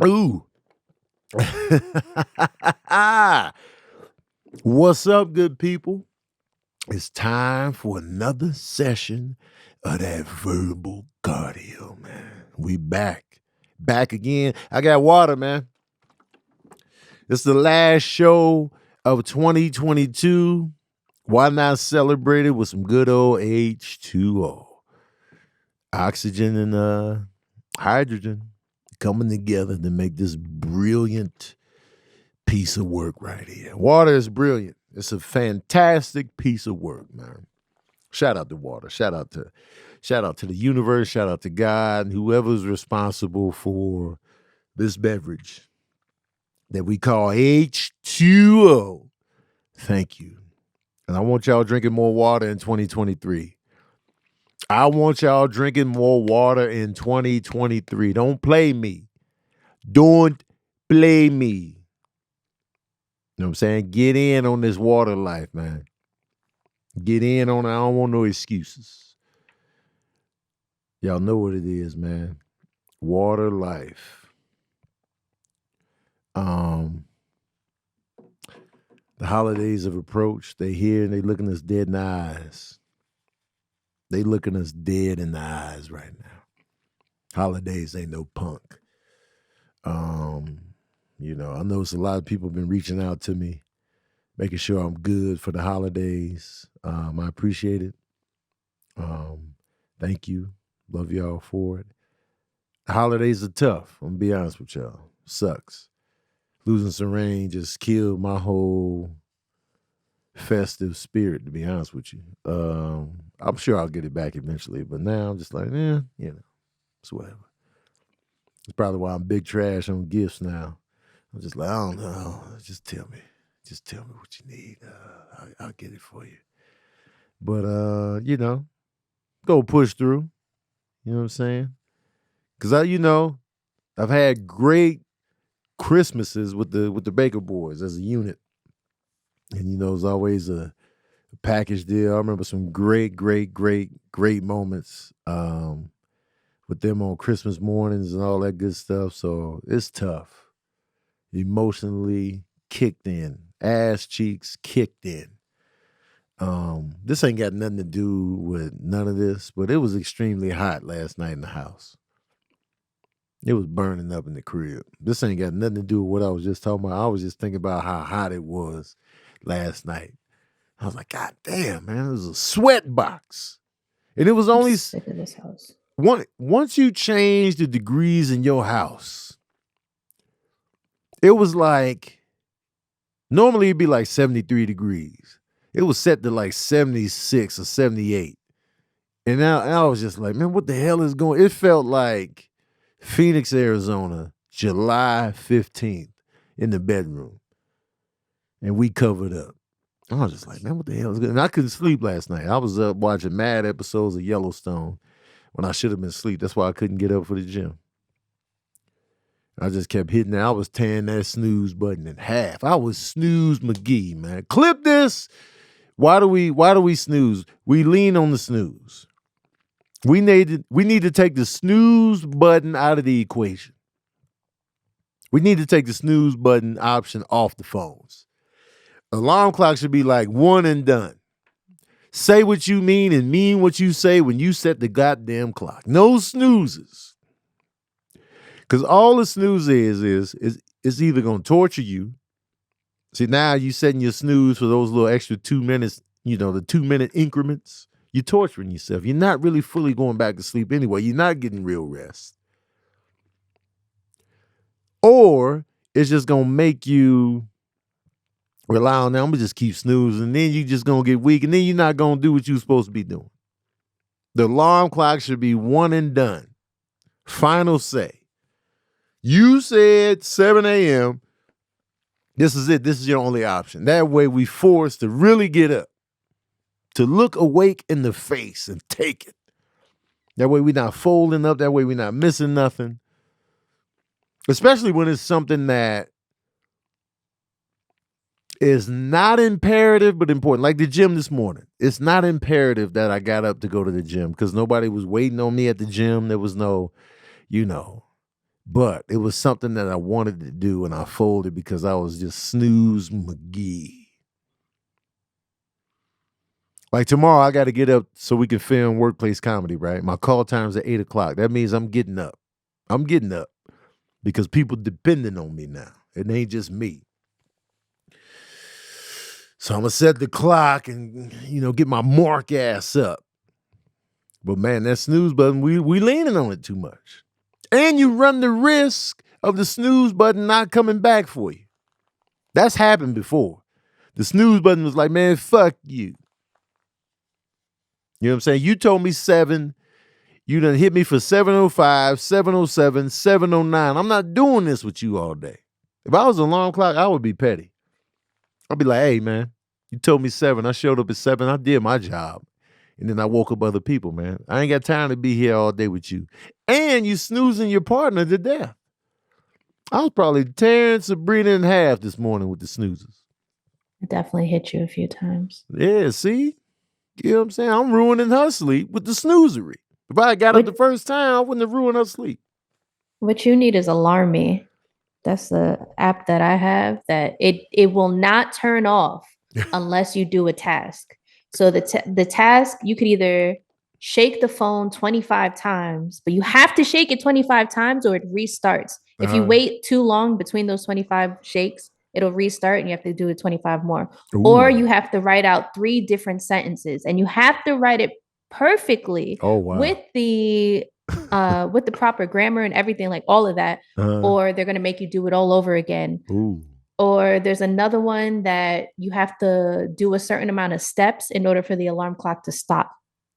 Ooh. What's up, good people? It's time for another session of that verbal cardio, man. We back. Back again. I got water, man. It's the last show of 2022. Why not celebrate it with some good old H2O? Oxygen and hydrogen coming together to make this brilliant piece of work right here. Water is brilliant. It's a fantastic piece of work, man. Shout out to water. Shout out to the universe. Shout out to God and whoever's responsible for this beverage that we call H2O. Thank you. And I want y'all drinking more water in 2023. I want y'all drinking more water in 2023. Don't play me. Don't play me. You know what I'm saying? Get in on this water life, man. Get in on it. I don't want no excuses. Y'all know what it is, man. Water life. The holidays have approached. They here and they looking us dead in the eyes. They looking us dead in the eyes right now. Holidays ain't no punk. I know it's a lot of people been reaching out to me, making sure I'm good for the holidays. I appreciate it. Thank you. Love y'all for it. The holidays are tough. I'm gonna be honest with y'all. Sucks. Losing some rain just killed my whole festive spirit, to be honest with you. I'm sure I'll get it back eventually, but now I'm just like, it's whatever. It's probably why I'm big trash on gifts now. I'm just like, I don't know. Just tell me what you need. I'll get it for you. But go push through. You know what I'm saying? Because I've had great Christmases with the Baker Boys as a unit, and it's always a package deal. I remember some great moments with them on Christmas mornings and all that good stuff. So it's tough. Emotionally kicked in, ass cheeks kicked in. This ain't got nothing to do with none of this, but it was extremely hot last night in the house. It was burning up in the crib. This ain't got nothing to do with what I was just talking about. I was just thinking about how hot it was last night. I was like, God damn, man, it was a sweat box. And it was only sick of this house. Once you change the degrees in your house, it was like, normally it'd be like 73 degrees. It was set to like 76 or 78. And now I was just like, man, what the hell is going? It felt like Phoenix, Arizona, July 15th in the bedroom. And we covered up. I was just like, man, what the hell is going on? And I couldn't sleep last night. I was up watching mad episodes of Yellowstone when I should have been asleep. That's why I couldn't get up for the gym. I just kept hitting it. I was tearing that snooze button in half. I was Snooze McGee, man. Clip this. Why do we snooze? We lean on the snooze. We need to take the snooze button out of the equation. We need to take the snooze button option off the phones. Alarm clock should be like one and done. Say what you mean and mean what you say when you set the goddamn clock. No snoozes. Because all the snooze is it's either going to torture you. See, now you setting your snooze for those little extra 2 minutes, the 2-minute increments. You're torturing yourself. You're not really fully going back to sleep anyway. You're not getting real rest. Or it's just going to make you rely on that. I'm going to just keep snoozing. And then you're just going to get weak. And then you're not going to do what you're supposed to be doing. The alarm clock should be one and done. Final say. You said 7 a.m. This is it. This is your only option. That way we forced to really get up, to look awake in the face and take it. That way we're not folding up. That way we're not missing nothing. Especially when it's something that is not imperative but important. Like the gym this morning. It's not imperative that I got up to go to the gym because nobody was waiting on me at the gym. There was no, But it was something that I wanted to do, and I folded because I was just Snooze McGee. Like tomorrow, I got to get up so we can film workplace comedy, right? My call time's at 8 o'clock. That means I'm getting up. I'm getting up because people depending on me now. It ain't just me. So I'm going to set the clock and, get my mark ass up. But man, that snooze button, we leaning on it too much. And you run the risk of the snooze button not coming back for you. That's happened before. The snooze button was like, man, fuck you. You know what I'm saying? You told me 7. You done hit me for 7:05, 7:07, 7:09. I'm not doing this with you all day. If I was an alarm clock, I would be petty. I'd be like, hey, man, you told me 7. I showed up at 7. I did my job. And then I woke up other people, man. I ain't got time to be here all day with you. And you snoozing your partner to death. I was probably tearing Sabrina in half this morning with the snoozes. It definitely hit you a few times. Yeah, see? You know what I'm saying? I'm ruining her sleep with the snoozery. If I got up the first time, I wouldn't have ruined her sleep. What you need is Alarm Me. That's the app that I have that it will not turn off unless you do a task. So the task, you could either shake the phone 25 times, but you have to shake it 25 times or it restarts. If you wait too long between those 25 shakes, it'll restart and you have to do it 25 more. Ooh. Or you have to write out 3 different sentences and you have to write it perfectly with the proper grammar and everything, like all of that, or they're going to make you do it all over again. Ooh. Or there's another one that you have to do a certain amount of steps in order for the alarm clock to stop.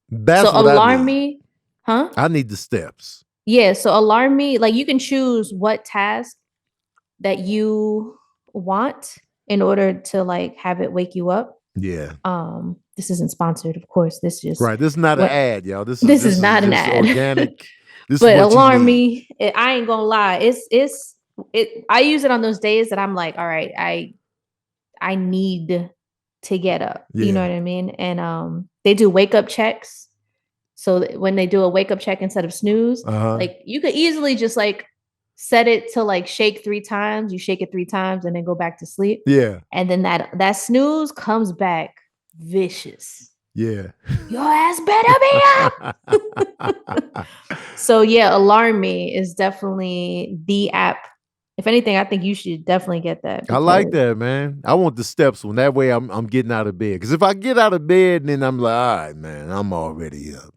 That's so what Alarm Me, I need the steps. Yeah, so Alarm Me, like you can choose what task that you want in order to like have it wake you up. Yeah. This isn't sponsored, of course. This is right. This is not an ad, y'all. This is not an ad. Organic. But Alarm Me, I ain't gonna lie. I use it on those days that I'm like, all right, I need to get up. Yeah. You know what I mean? And they do wake up checks. So when they do a wake up check instead of snooze, like you could easily just like set it to like shake 3 times. You shake it 3 times and then go back to sleep. Yeah. And then that snooze comes back vicious. Yeah. Your ass better be up. So yeah, Alarm Me is definitely the app. If anything, I think you should definitely get that. I like that, man. I want the steps one. That way I'm getting out of bed. Because if I get out of bed, then I'm like, all right, man, I'm already up.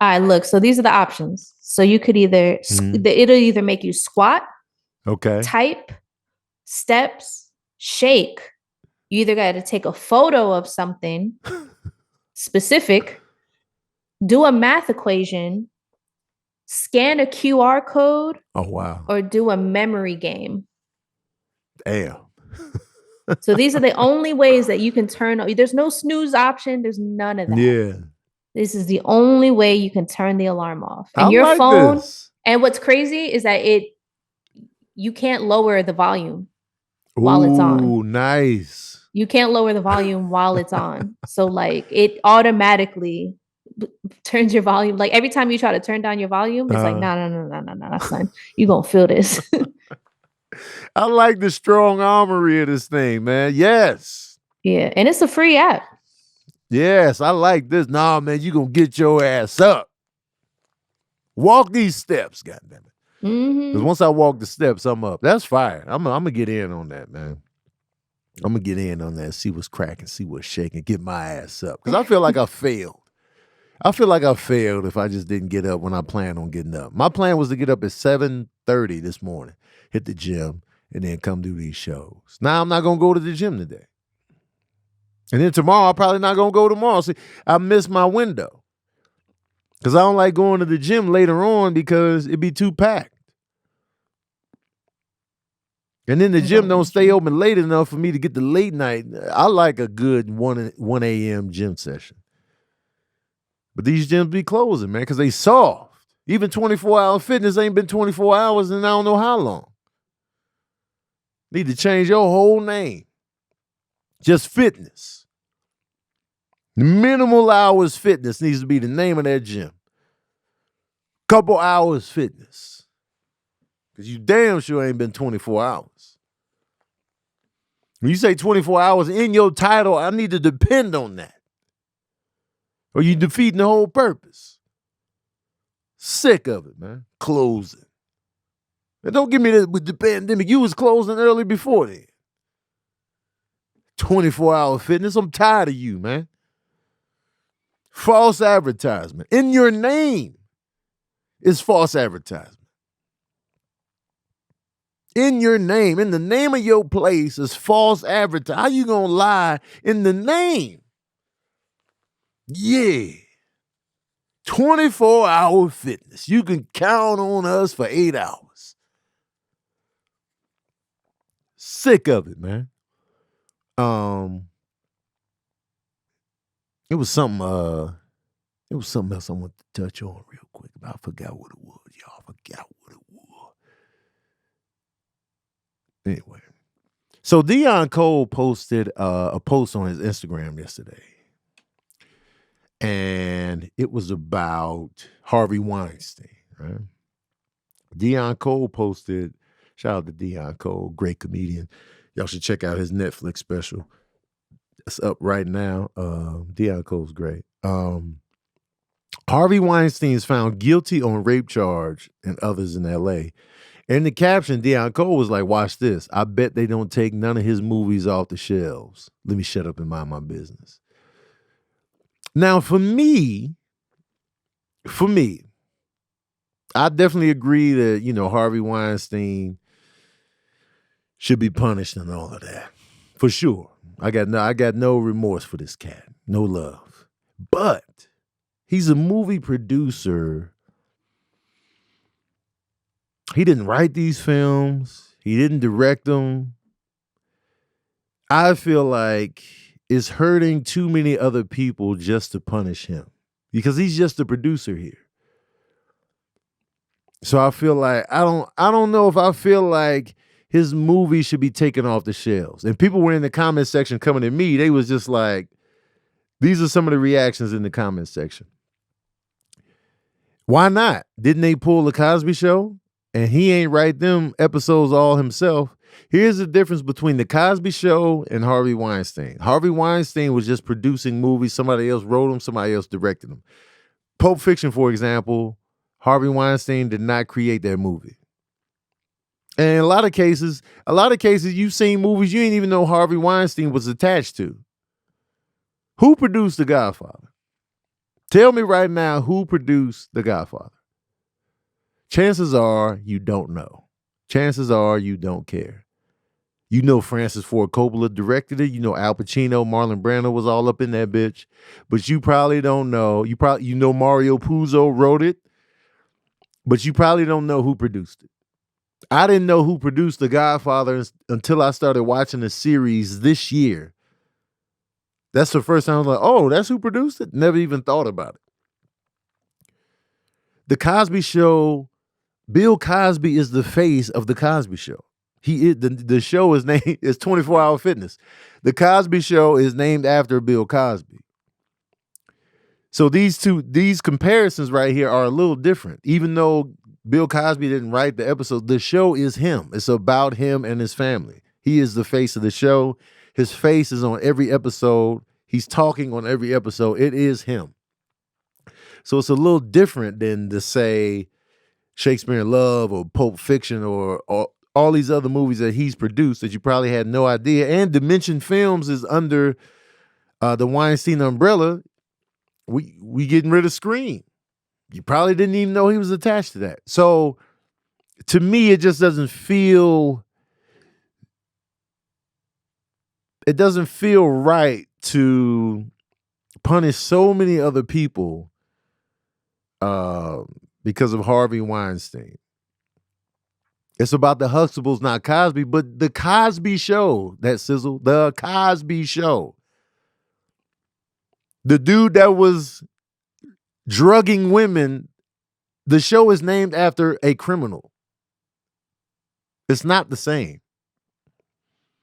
All right, look. So these are the options. So you could either, it'll either make you squat, type, steps, shake. You either got to take a photo of something specific, do a math equation, scan a QR code. Oh, wow. Or do a memory game. Damn. So these are the only ways that you can turn on. There's no snooze option. There's none of that. Yeah. This is the only way you can turn the alarm off. And your phone. This. And what's crazy is that you can't lower the volume while it's on. Ooh, nice. You can't lower the volume while it's on. So like it automatically turns your volume. Like every time you try to turn down your volume, it's like, no, son. You're going to feel this. I like the strong armory of this thing, man. Yes. Yeah. And it's a free app. Yes, I like this. Nah, man, you're going to get your ass up. Walk these steps, goddammit. Because once I walk the steps, I'm up. That's fire. I'm going to get in on that, man. I'm going to get in on that, see what's cracking, see what's shaking, get my ass up. Because I feel like I failed. I feel like I failed if I just didn't get up when I planned on getting up. My plan was to get up at 7:30 this morning, hit the gym, and then come do these shows. Now I'm not going to go to the gym today. And then tomorrow, I'm probably not going to go tomorrow. See, I missed my window. Because I don't like going to the gym later on because it'd be too packed. And then the gym don't stay open late enough for me to get the late night. I like a good 1 a.m. gym session. But these gyms be closing, man, because they soft. Even 24-hour fitness ain't been 24 hours in I don't know how long. Need to change your whole name. Just fitness. Minimal hours fitness needs to be the name of that gym. Couple hours fitness. Because you damn sure ain't been 24 hours. When you say 24 hours in your title, I need to depend on that. Or you defeating the whole purpose. Sick of it, man. Closing. And don't give me that with the pandemic. You was closing early before then. 24-hour fitness. I'm tired of you, man. False advertisement. In your name is false advertisement. In your name, in the name of your place is false advertising. How you gonna lie in the name? Yeah. 24-hour fitness. You can count on us for 8 hours. Sick of it, man. It was something else I wanted to touch on real quick, but I forgot what it was, y'all. I forgot what it was. Anyway. So Deion Cole posted a post on his Instagram yesterday. And it was about Harvey Weinstein, right? Deion Cole posted, shout out to Deion Cole, great comedian. Y'all should check out his Netflix special. It's up right now. Deion Cole's great. Harvey Weinstein is found guilty on rape charge and others in LA. In the caption, Deion Cole was like, watch this. I bet they don't take none of his movies off the shelves. Let me shut up and mind my business. Now, for me, I definitely agree that, Harvey Weinstein should be punished and all of that. For sure. I got no remorse for this cat. No love. But he's a movie producer. He didn't write these films. He didn't direct them. I feel like it's hurting too many other people just to punish him because he's just a producer here. So I feel like I don't know if I feel like his movie should be taken off the shelves. And people were in the comment section coming at me. They was just like, these are some of the reactions in the comment section. Why not? Didn't they pull the Cosby Show? And he ain't write them episodes all himself. Here's the difference between the Cosby Show and Harvey Weinstein. Harvey Weinstein was just producing movies. Somebody else wrote them. Somebody else directed them. Pulp Fiction, for example, Harvey Weinstein did not create that movie. And in a lot of cases, you've seen movies you didn't even know Harvey Weinstein was attached to. Who produced The Godfather? Tell me right now who produced The Godfather. Chances are you don't know. Chances are you don't care. You know Francis Ford Coppola directed it. You know Al Pacino, Marlon Brando was all up in that bitch. But you probably don't know. You know Mario Puzo wrote it. But you probably don't know who produced it. I didn't know who produced The Godfather until I started watching the series this year. That's the first time I was like, oh, that's who produced it? Never even thought about it. The Cosby Show, Bill Cosby is the face of The Cosby Show. He is the show is named is 24-hour fitness. The Cosby Show is named after Bill Cosby. So these comparisons right here are a little different. Even though Bill Cosby didn't write the episode, the show is him. It's about him and his family. He is the face of the show. His face is on every episode. He's talking on every episode. It is him. So it's a little different than to say Shakespeare in Love or Pulp Fiction or all these other movies that he's produced that you probably had no idea. And Dimension Films is under the Weinstein umbrella. We getting rid of Scream. You probably didn't even know he was attached to that. So to me, it just doesn't feel right to punish so many other people because of Harvey Weinstein. It's about the Huxtables, not Cosby, but the Cosby Show, that sizzle, the Cosby Show. The dude that was drugging women, the show is named after a criminal. It's not the same.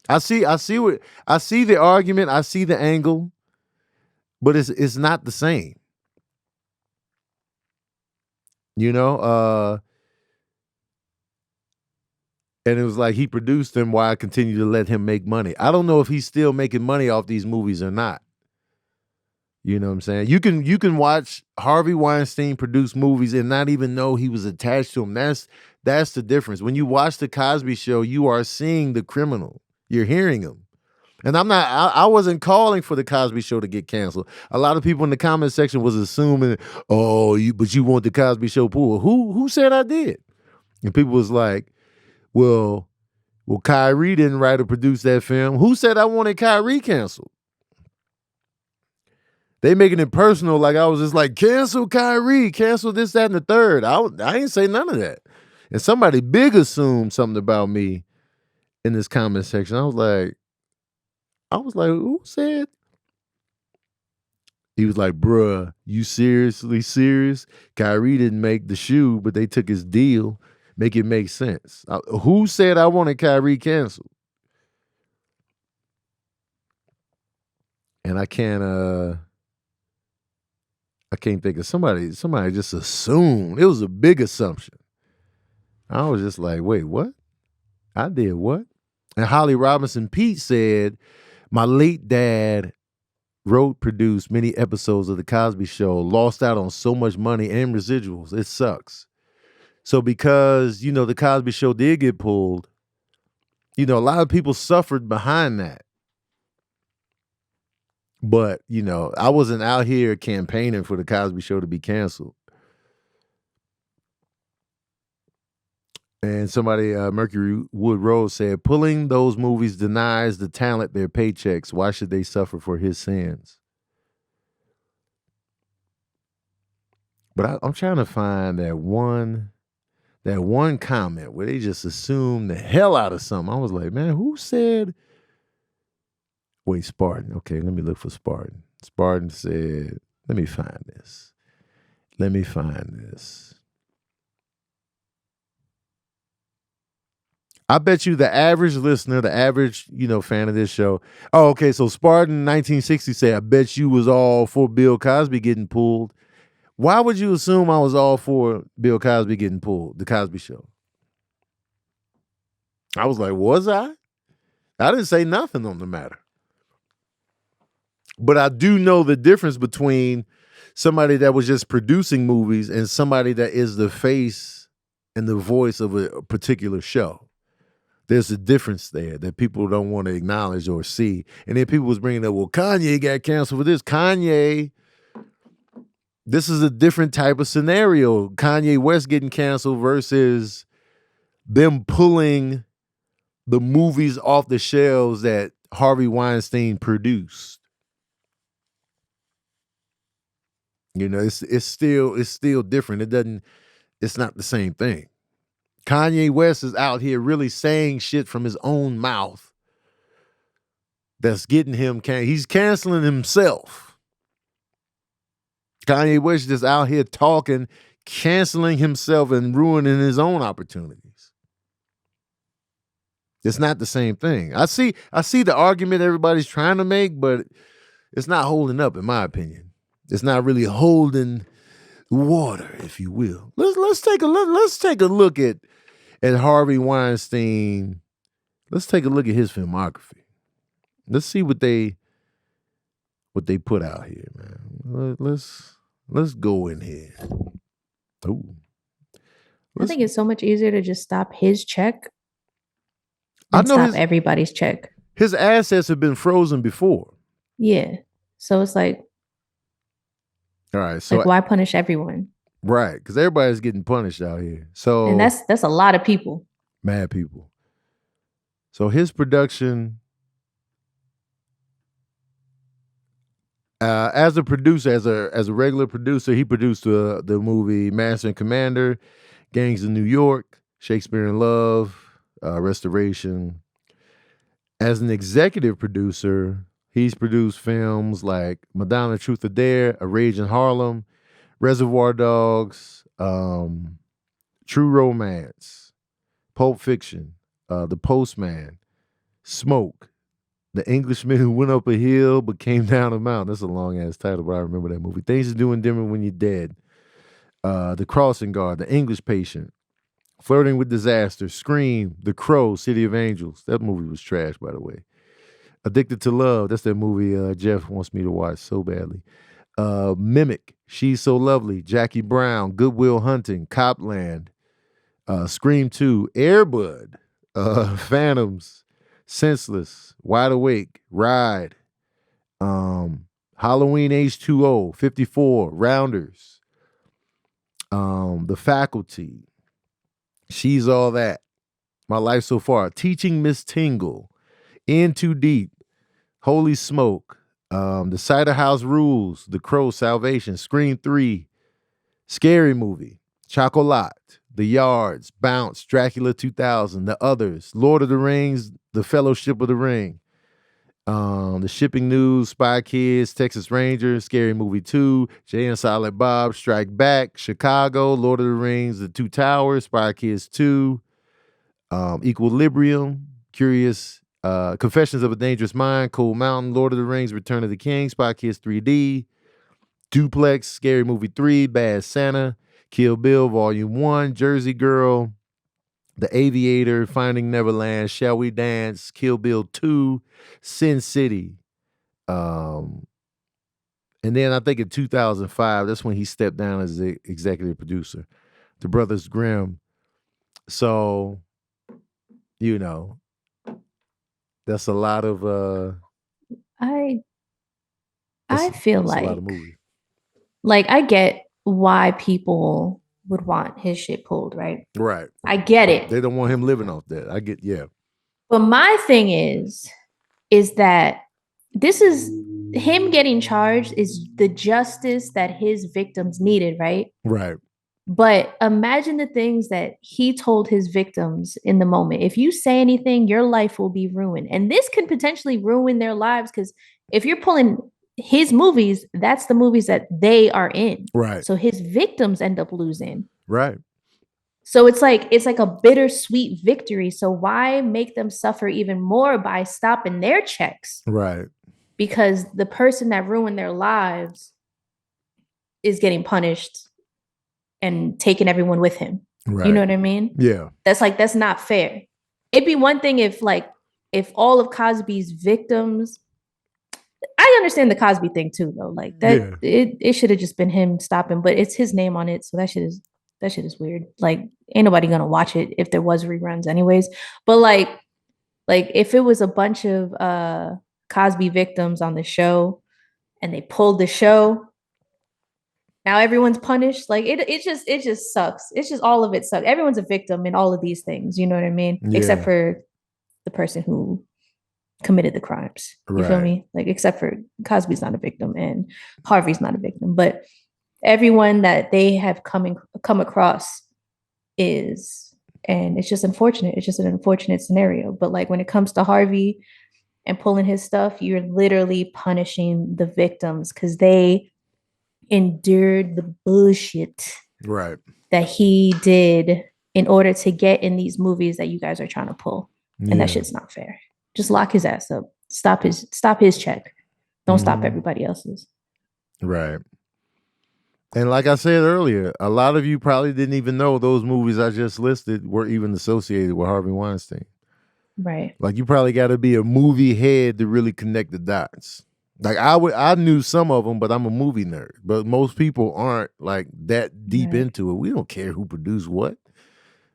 I see the argument, I see the angle, but it's not the same. You know, And it was like he produced them while I continued to let him make money. I don't know if he's still making money off these movies or not. You know what I'm saying? You can watch Harvey Weinstein produce movies and not even know he was attached to them. That's the difference. When you watch the Cosby Show, you are seeing the criminal. You're hearing him. And I wasn't calling for the Cosby Show to get canceled. A lot of people in the comment section was assuming, but you want the Cosby Show pulled. Who said I did? And people was like, well, Kyrie didn't write or produce that film. Who said I wanted Kyrie canceled? They making it personal, like I was just like, cancel Kyrie, cancel this, that, and the third. I ain't say none of that. And somebody big assumed something about me in this comment section. I was like, who said? He was like, bruh, you seriously serious? Kyrie didn't make the shoe, but they took his deal. Make it make sense. Who said I wanted Kyrie canceled? And I can't think of somebody just assumed. It was a big assumption. I was just like, wait, what? I did what? And Holly Robinson Pete said, my late dad wrote, produced many episodes of The Cosby Show, lost out on so much money and residuals. It sucks. So because, The Cosby Show did get pulled, a lot of people suffered behind that. But, I wasn't out here campaigning for The Cosby Show to be canceled. And somebody, Mercury Wood Rose said, pulling those movies denies the talent their paychecks. Why should they suffer for his sins? But I'm trying to find that one comment where they just assumed the hell out of something. I was like, man, who said? Wait, Spartan. Okay, let me look for Spartan. Spartan said, let me find this. I bet you the average listener, the average, fan of this show. Oh, okay. So Spartan 1960 said, I bet you was all for Bill Cosby getting pulled. Why would you assume I was all for Bill Cosby getting pulled, The Cosby Show? I was like, was I? I didn't say nothing on the matter. But I do know the difference between somebody that was just producing movies and somebody that is the face and the voice of a particular show. There's a difference there that people don't want to acknowledge or see. And then people was bringing up, well, Kanye got canceled for this. Kanye, this is a different type of scenario. Kanye West getting canceled versus them pulling the movies off the shelves that Harvey Weinstein produced. It's still different. It's not the same thing. Kanye West is out here really saying shit from his own mouth that's getting him he's canceling himself. Kanye West just out here talking, canceling himself and ruining his own opportunities. It's not the same thing. I see the argument everybody's trying to make, but it's not holding up, in my opinion. It's not really holding water, if you will. Let's take a look at Harvey Weinstein. Let's take a look at his filmography. Let's see what they put out here, man. Let's go in here. Ooh. I think it's so much easier to just stop his check than stop everybody's check. His assets have been frozen before. Yeah. So it's like, all right. So like, why punish everyone? Right, because everybody's getting punished out here. So, and that's a lot of people. Mad people. So his production, as a producer, as a regular producer, he produced the movie Master and Commander, Gangs of New York, Shakespeare in Love, Restoration. As an executive producer, he's produced films like Madonna, Truth or Dare, A Rage in Harlem, Reservoir Dogs, True Romance, Pulp Fiction, The Postman, Smoke, The Englishman Who Went Up a Hill but Came Down a Mountain. That's a long-ass title, but I remember that movie. Things Are Doing Different When You're Dead, The Crossing Guard, The English Patient, Flirting with Disaster, Scream, The Crow, City of Angels. That movie was trash, by the way. Addicted to Love. That's that movie Jeff wants me to watch so badly. Mimic, She's So Lovely, Jackie Brown, Goodwill Hunting, Copland, Scream 2, Airbud, Phantoms, Senseless, Wide Awake, Ride, Halloween H2O, 54, Rounders, The Faculty, She's All That, My Life So Far, Teaching Miss Tingle, In Too Deep, Holy Smoke, The Cider House Rules, The Crow, Salvation, Scream 3, Scary Movie, Chocolat, The Yards, Bounce, Dracula 2000, The Others, Lord of the Rings, The Fellowship of the Ring, The Shipping News, Spy Kids, Texas Rangers, Scary Movie 2, Jay and Silent Bob, Strike Back, Chicago, Lord of the Rings, The Two Towers, Spy Kids 2, Equilibrium, Curious, Confessions of a Dangerous Mind, Cold Mountain, Lord of the Rings, Return of the King, Spy Kids 3D, Duplex, Scary Movie 3, Bad Santa, Kill Bill Volume 1, Jersey Girl, The Aviator, Finding Neverland, Shall We Dance, Kill Bill 2, Sin City. And then I think in 2005, that's when he stepped down as the executive producer, The Brothers Grimm. So, you know, that's a lot of I that's, feel that's a lot like of movies. I get why people would want his shit pulled, right? Right. I get it. They don't want him living off that. I get, yeah. But my thing is that this is him getting charged is the justice that his victims needed, right? Right. But imagine the things that he told his victims in the moment. If you say anything, your life will be ruined. And this could potentially ruin their lives because if you're pulling his movies, that's the movies that they are in. Right. So his victims end up losing. Right. So it's like a bittersweet victory. So why make them suffer even more by stopping their checks? Right. Because the person that ruined their lives is getting punished and taking everyone with him. Right. You know what I mean? Yeah. That's not fair. It'd be one thing if all of Cosby's victims, I understand the Cosby thing too, though. Like that, it should have just been him stopping, but it's his name on it, so that shit is weird. Like, ain't nobody gonna watch it if there was reruns, anyways. But like if it was a bunch of Cosby victims on the show, and they pulled the show, now everyone's punished. Like it just sucks. It's just all of it sucks. Everyone's a victim in all of these things. You know what I mean? Yeah. Except for the person who committed the crimes. You feel me? Like, except for Cosby's not a victim and Harvey's not a victim, but everyone that they have come across is, and it's just unfortunate. It's just an unfortunate scenario. But like when it comes to Harvey and pulling his stuff, you're literally punishing the victims because they endured the bullshit that he did in order to get in these movies that you guys are trying to pull. And that shit's not fair. Just lock his ass up. Stop his check. Don't stop everybody else's. Right. And like I said earlier, a lot of you probably didn't even know those movies I just listed were even associated with Harvey Weinstein. Right. Like, you probably got to be a movie head to really connect the dots. Like, I knew some of them, but I'm a movie nerd. But most people aren't like that deep into it. We don't care who produced what.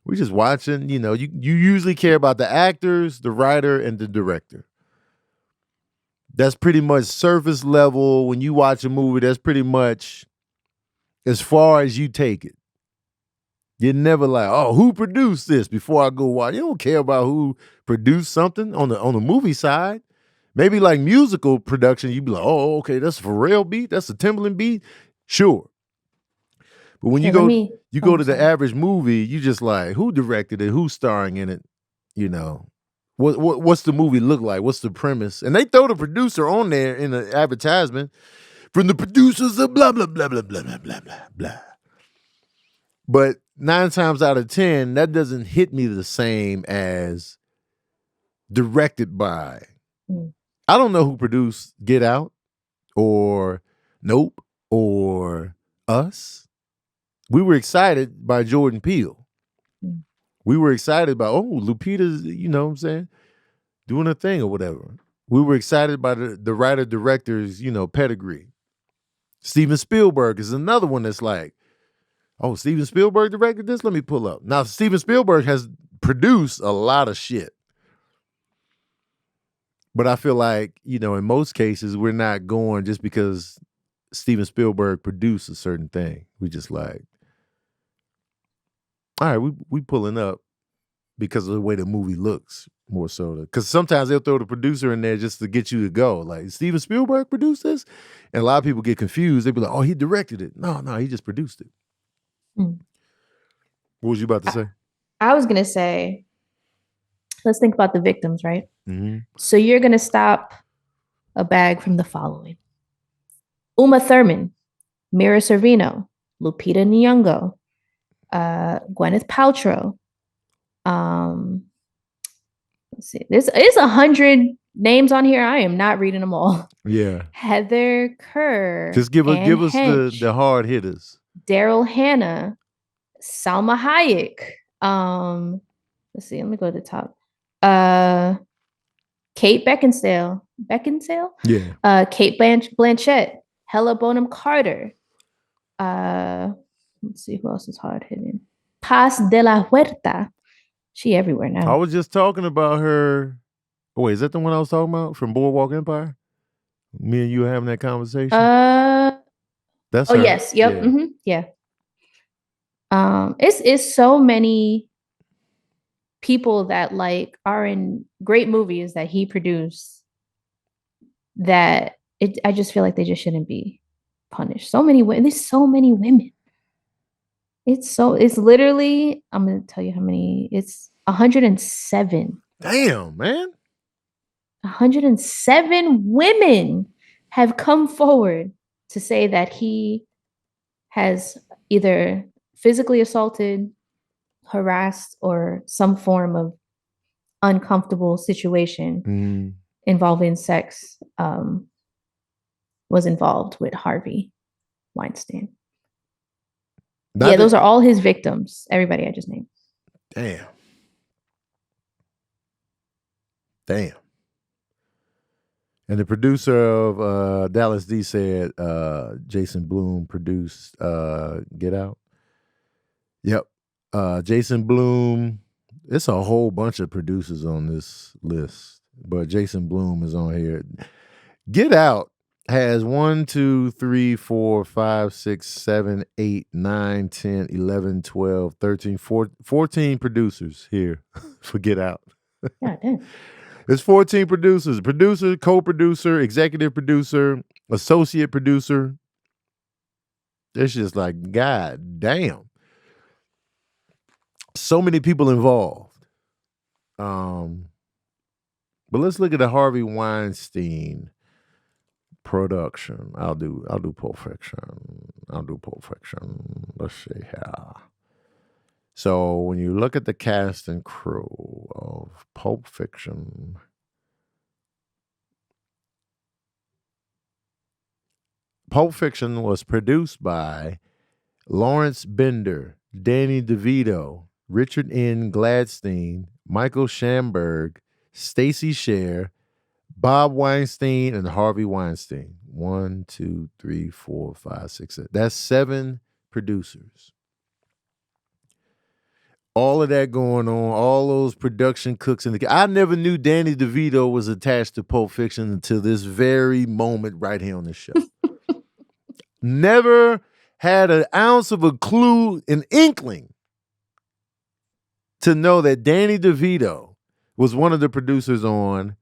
We're just watching, you usually care about the actors, the writer, and the director. That's pretty much surface level. When you watch a movie, that's pretty much as far as you take it. You're never like, oh, who produced this before I go watch. You don't care about who produced something on the movie side. Maybe like musical production, you'd be like, oh, okay, that's a Pharrell beat, that's a Timbaland beat. Sure. But when you go to the average movie, you just like, who directed it? Who's starring in it? What's the movie look like? What's the premise? And they throw the producer on there in the advertisement from the producers of blah, blah, blah, blah, blah, blah, blah, blah, blah. But 9 times out of 10, that doesn't hit me the same as directed by. I don't know who produced Get Out or Nope or Us. We were excited by Jordan Peele. We were excited about, Lupita's, you know what I'm saying, doing a thing or whatever. We were excited by the writer-director's, pedigree. Steven Spielberg is another one that's like, oh, Steven Spielberg directed this? Let me pull up. Now, Steven Spielberg has produced a lot of shit. But I feel like, in most cases, we're not going just because Steven Spielberg produced a certain thing. We just like, all right, we pulling up because of the way the movie looks more so. Because sometimes they'll throw the producer in there just to get you to go. Like, Steven Spielberg produced this? And a lot of people get confused. They be like, oh, he directed it. No, he just produced it. Mm. What was you about to say? I was going to say, let's think about the victims, right? Mm-hmm. So you're going to stop a bag from the following: Uma Thurman, Mira Sorvino, Lupita Nyong'o, Gwyneth Paltrow. Let's see. There's 100 names on here. I am not reading them all. Yeah. Heather Kerr. Just give us the hard hitters. Daryl Hannah, Salma Hayek. Let's see. Let me go to the top. Kate Beckinsale. Yeah. Kate Blanchett. Hella Bonham Carter. Let's see who else is hard hitting. Paz de la Huerta. She everywhere now. I was just talking about her. Oh, wait, is that the one I was talking about from Boardwalk Empire? Me and you were having that conversation. That's her. Yes. Yep. Yeah. Mm-hmm. Yeah. It's so many people that like are in great movies that he produced that I just feel like they just shouldn't be punished. So many women. There's so many women. It's literally, I'm going to tell you how many. It's 107. Damn, man. 107 women have come forward to say that he has either physically assaulted, harassed, or some form of uncomfortable situation involving sex was involved with Harvey Weinstein. Those are all his victims. Everybody I just named. Damn. And the producer of Dallas D said Jason Blum produced Get Out. Yep. Jason Blum. It's a whole bunch of producers on this list, but Jason Blum is on here. Get Out has 1, 2, 3, 4, 5, 6, 7, 8, 9, 10, 11, 12, 13, 14 producers here for Get Out. God damn. There's 14 producers: producer, co-producer, executive producer, associate producer. It's just like, God damn. So many people involved. But let's look at the Harvey Weinstein production. I'll do Pulp Fiction. Let's see here. So when you look at the cast and crew of Pulp Fiction, Pulp Fiction was produced by Lawrence Bender, Danny DeVito, Richard N. Gladstein, Michael Schamberg, Stacey Sher, Bob Weinstein, and Harvey Weinstein. 1, 2, 3, 4, 5, 6, 7. That's 7 producers. All of that going on, all those production cooks in the. I never knew Danny DeVito was attached to Pulp Fiction until this very moment right here on the show. Never had an ounce of a clue, an inkling to know that Danny DeVito was one of the producers on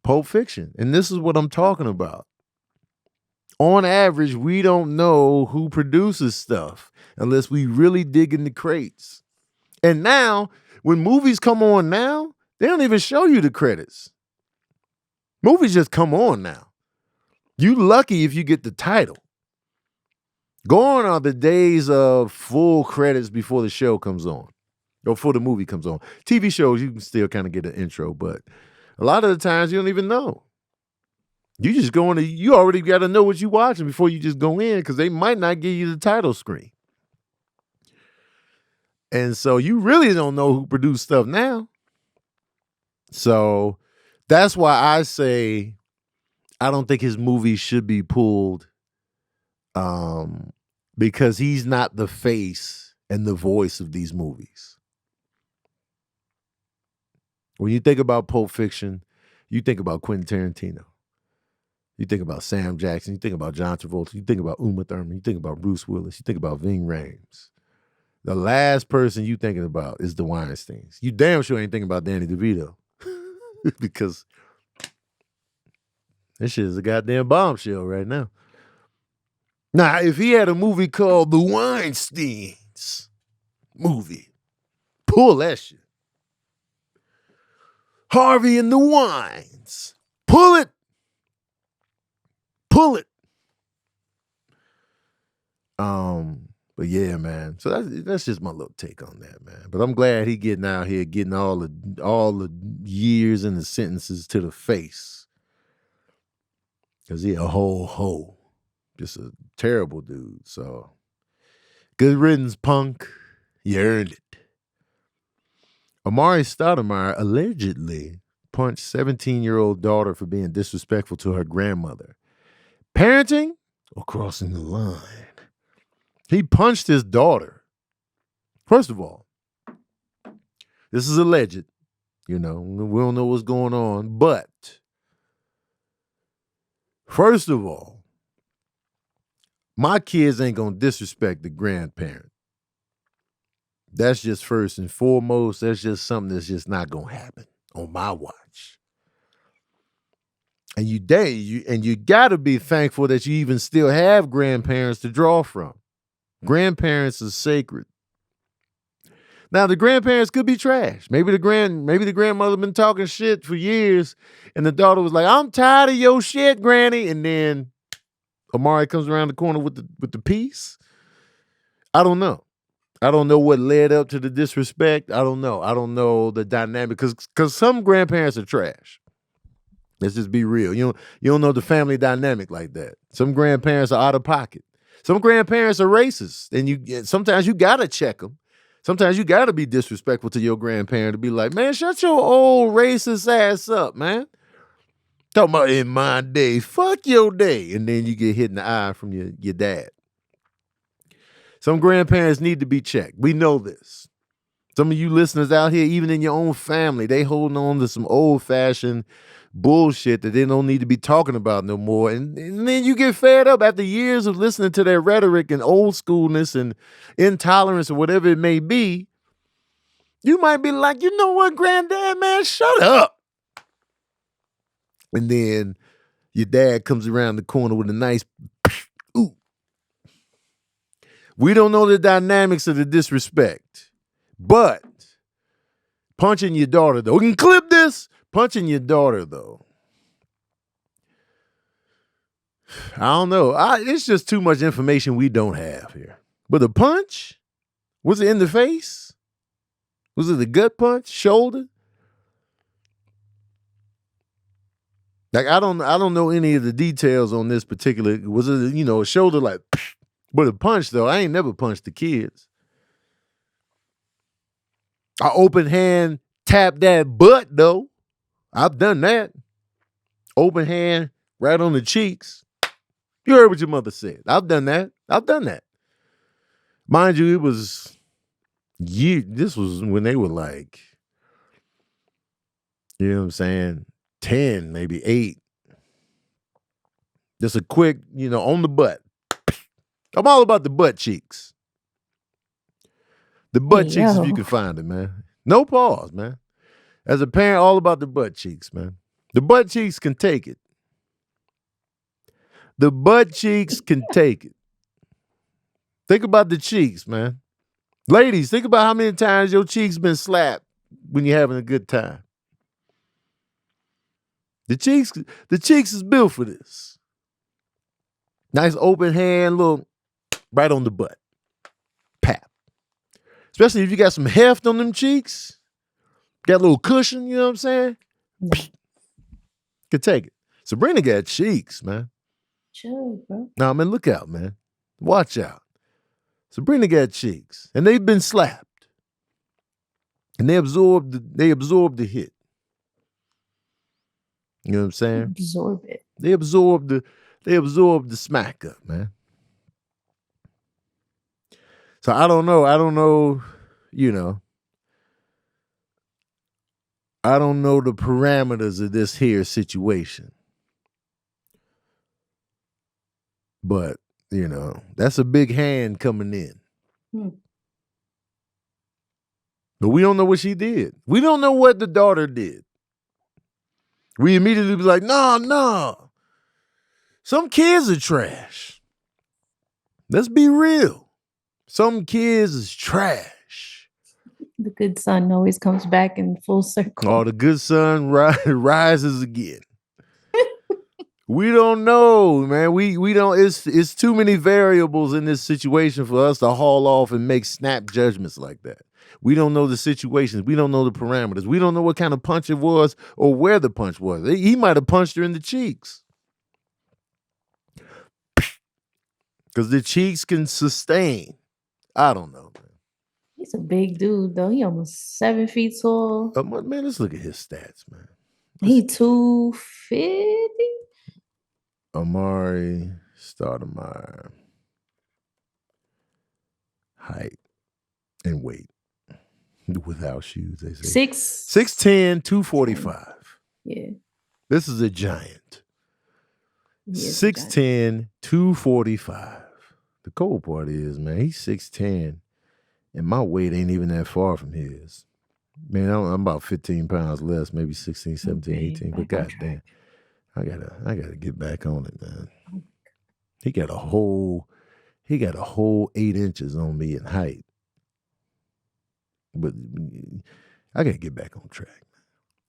Pulp Fiction. And this is what I'm talking about. On average, we don't know who produces stuff unless we really dig in the crates. And now, when movies come on now, they don't even show you the credits. Movies just come on now. You lucky if you get the title. Gone are the days of full credits before the show comes on. Or before the movie comes on. TV shows, you can still kind of get an intro, but a lot of the times you don't even know. You just go in, you already got to know what you're watching before you just go in, because they might not give you the title screen. And so you really don't know who produced stuff now. So that's why I say I don't think his movies should be pulled, because he's not the face and the voice of these movies. When you think about Pulp Fiction, you think about Quentin Tarantino. You think about Sam Jackson. You think about John Travolta. You think about Uma Thurman. You think about Bruce Willis. You think about Ving Rhames. The last person you thinking about is the Weinsteins. You damn sure ain't thinking about Danny DeVito because this shit is a goddamn bombshell right now. Now, if he had a movie called The Weinsteins movie, pull that shit. Harvey and the Wines. Pull it. Pull it. But yeah, man. So that's just my little take on that, man. But I'm glad he getting out here, getting all the years and the sentences to the face. Cause he a whole hoe. Just a terrible dude. So good riddance, punk. You earned it. Amari Stoudemire allegedly punched 17-year-old daughter for being disrespectful to her grandmother. Parenting or crossing the line? He punched his daughter. First of all, this is alleged. We don't know what's going on. But first of all, my kids ain't going to disrespect the grandparent. That's just first and foremost. That's just something that's just not going to happen on my watch. And you got to be thankful that you even still have grandparents to draw from. Grandparents are sacred. Now the grandparents could be trash. Maybe the grandmother been talking shit for years, and the daughter was like, "I'm tired of your shit, Granny," and then Amari comes around the corner with the piece. I don't know. I don't know what led up to the disrespect. I don't know. I don't know the dynamic because some grandparents are trash. Let's just be real. You don't know the family dynamic like that. Some grandparents are out of pocket. Some grandparents are racist, and sometimes you gotta check them. Sometimes you gotta be disrespectful to your grandparent to be like, "Man, shut your old racist ass up, man." Talking about in my day, fuck your day, and then you get hit in the eye from your dad. Some grandparents need to be checked. We know this. Some of you listeners out here, even in your own family, they holding on to some old-fashioned bullshit that they don't need to be talking about no more. And then you get fed up after years of listening to their rhetoric and old schoolness and intolerance or whatever it may be. You might be like, "You know what, granddad, man, shut up." And then your dad comes around the corner with a nice ooh. We don't know the dynamics of the disrespect, but punching your daughter, though. We can clip this. Punching your daughter, though. I don't know. It's just too much information we don't have here. But the punch? Was it in the face? Was it a gut punch? Shoulder? Like, I don't know any of the details on this particular. Was it, a shoulder like, but a punch, though? I ain't never punched the kids. I open hand tap that butt, though. I've done that. Open hand right on the cheeks. You heard what your mother said. I've done that. Mind you, it was this was when they were like, you know what I'm saying, 10, maybe 8. Just a quick, on the butt. I'm all about the butt cheeks. The butt cheeks, if you can find it, man. No pause, man. As a parent, all about the butt cheeks, man. The butt cheeks can take it. The butt cheeks can take it. Think about the cheeks, man. Ladies, think about how many times your cheeks been slapped when you're having a good time. The cheeks is built for this. Nice open hand, little right on the butt. Pap. Especially if you got some heft on them cheeks. Got a little cushion, you know what I'm saying? Could take it. Sabrina got cheeks, man. Chill, bro. Nah, man, look out, man. Watch out. Sabrina got cheeks. And they've been slapped. And they absorb the hit. You know what I'm saying? Absorb it. They absorb the smack up, man. So I don't know, you know. I don't know the parameters of this here situation. But, you know, that's a big hand coming in. But we don't know what she did. We don't know what the daughter did. We immediately be like, no. Some kids are trash. Let's be real. Some kids is trash. The good son always comes back in full circle. Oh, the good son rises again. We don't know, man. We don't. It's too many variables in this situation for us to haul off and make snap judgments like that. We don't know the situations. We don't know the parameters. We don't know what kind of punch it was or where the punch was. He might have punched her in the cheeks. Because the cheeks can sustain. I don't know, man. He's a big dude, though. He almost 7 feet tall. Man, let's look at his stats, man. He 250. Amari Stoudemire. Height and weight. Without shoes, they say. 6'10", 245. Yeah. This is a giant. 6'10", 245. The cold part is, man, he's 6'10", and my weight ain't even that far from his. Man, I'm about 15 pounds less, maybe 16, 17, 18. But goddamn, I gotta get back on it, man. He got a whole 8 inches on me in height. But I gotta get back on track.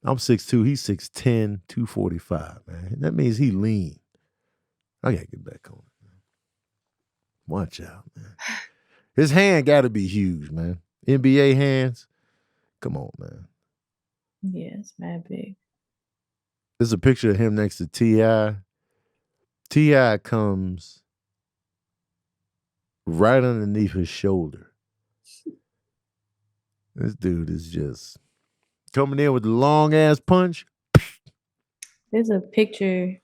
I'm 6'2", he's 6'10", 245, man. That means he lean. I gotta get back on it, man. Watch out, man. His hand gotta be huge, man. NBA hands. Come on, man. Yeah, it's mad big. There's a picture of him next to T.I. T.I. comes right underneath his shoulder. This dude is just coming in with the long ass punch. There's a picture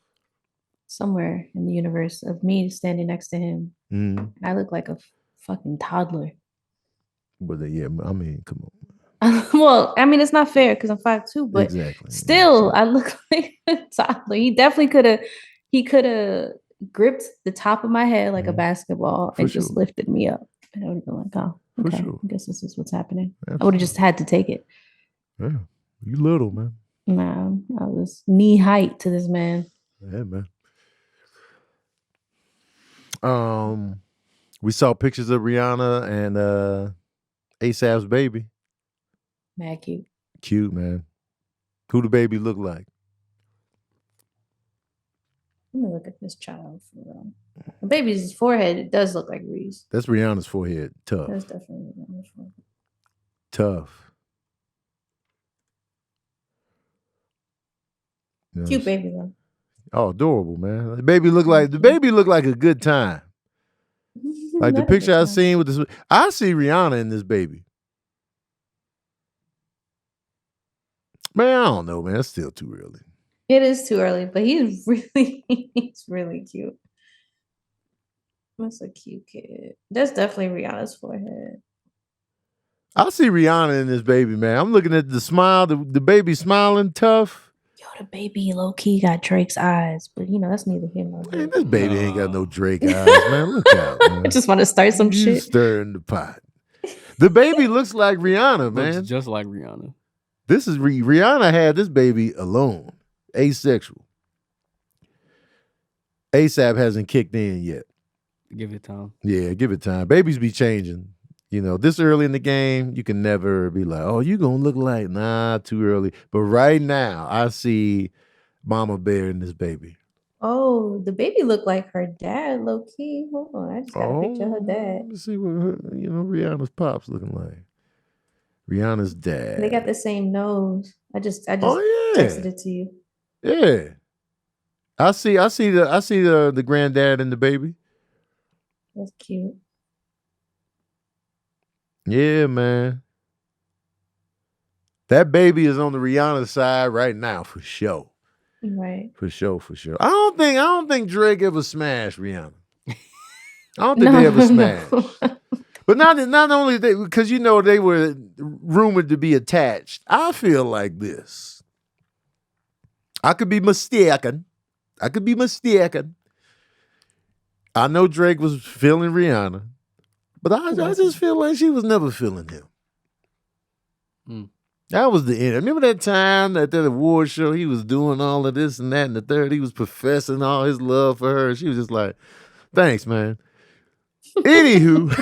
somewhere in the universe of me standing next to him. Mm-hmm. I look like a fucking toddler. But yeah, I mean, come on. Well, I mean, it's not fair because I'm 5'2", but exactly. Still, I look like a toddler. He definitely could have gripped the top of my head like a basketball and just lifted me up. And I would have been like, oh, okay, I guess this is what's happening. Absolutely. I would have just had to take it. Yeah, you little, man. Nah, I was knee height to this man. Yeah, man. We saw pictures of Rihanna and ASAP's baby. Mad cute. Cute, man. Who the baby look like? Let me look at this child for real. The baby's forehead, it does look like Reese. That's Rihanna's forehead. Tough. That's definitely Rihanna's forehead. Tough. You know, cute baby though. Oh, adorable, man. The baby look like a good time. Like the picture I seen with this, I see Rihanna in this baby. Man, I don't know, man. It's still too early. It is too early, but he's really cute. That's a cute kid. That's definitely Rihanna's forehead. I see Rihanna in this baby, man. I'm looking at the smile, the baby smiling tough. Yo, the baby low-key got Drake's eyes, but you know, that's neither here nor there. Man, this baby ain't got no Drake eyes, man. Look out, man. I just want to start some shit. Stirring the pot. The baby looks like Rihanna, man. Looks just like Rihanna. This is Rihanna had this baby alone, asexual. ASAP hasn't kicked in yet. Give it time. Yeah, give it time. Babies be changing. You know, this early in the game, you can never be like, oh, you gonna look like, nah, too early. But right now, I see Mama Bear in this baby. Oh, the baby looked like her dad, low key. Hold on, I just got a picture of her dad. Let's see what Rihanna's pop's looking like. Rihanna's dad. They got the same nose. I just texted it to you. Yeah. I see the granddad and the baby. That's cute. Yeah, man. That baby is on the Rihanna side right now for sure. Right. For sure. I don't think Drake ever smashed Rihanna. I don't think they ever smashed. But not only they, because you know they were rumored to be attached. I feel like this. I could be mistaken. I know Drake was feeling Rihanna, but I just feel like she was never feeling him. That was the end. Remember that time at that award show, he was doing all of this and that and the third. He was professing all his love for her. She was just like, thanks, man. Anywho,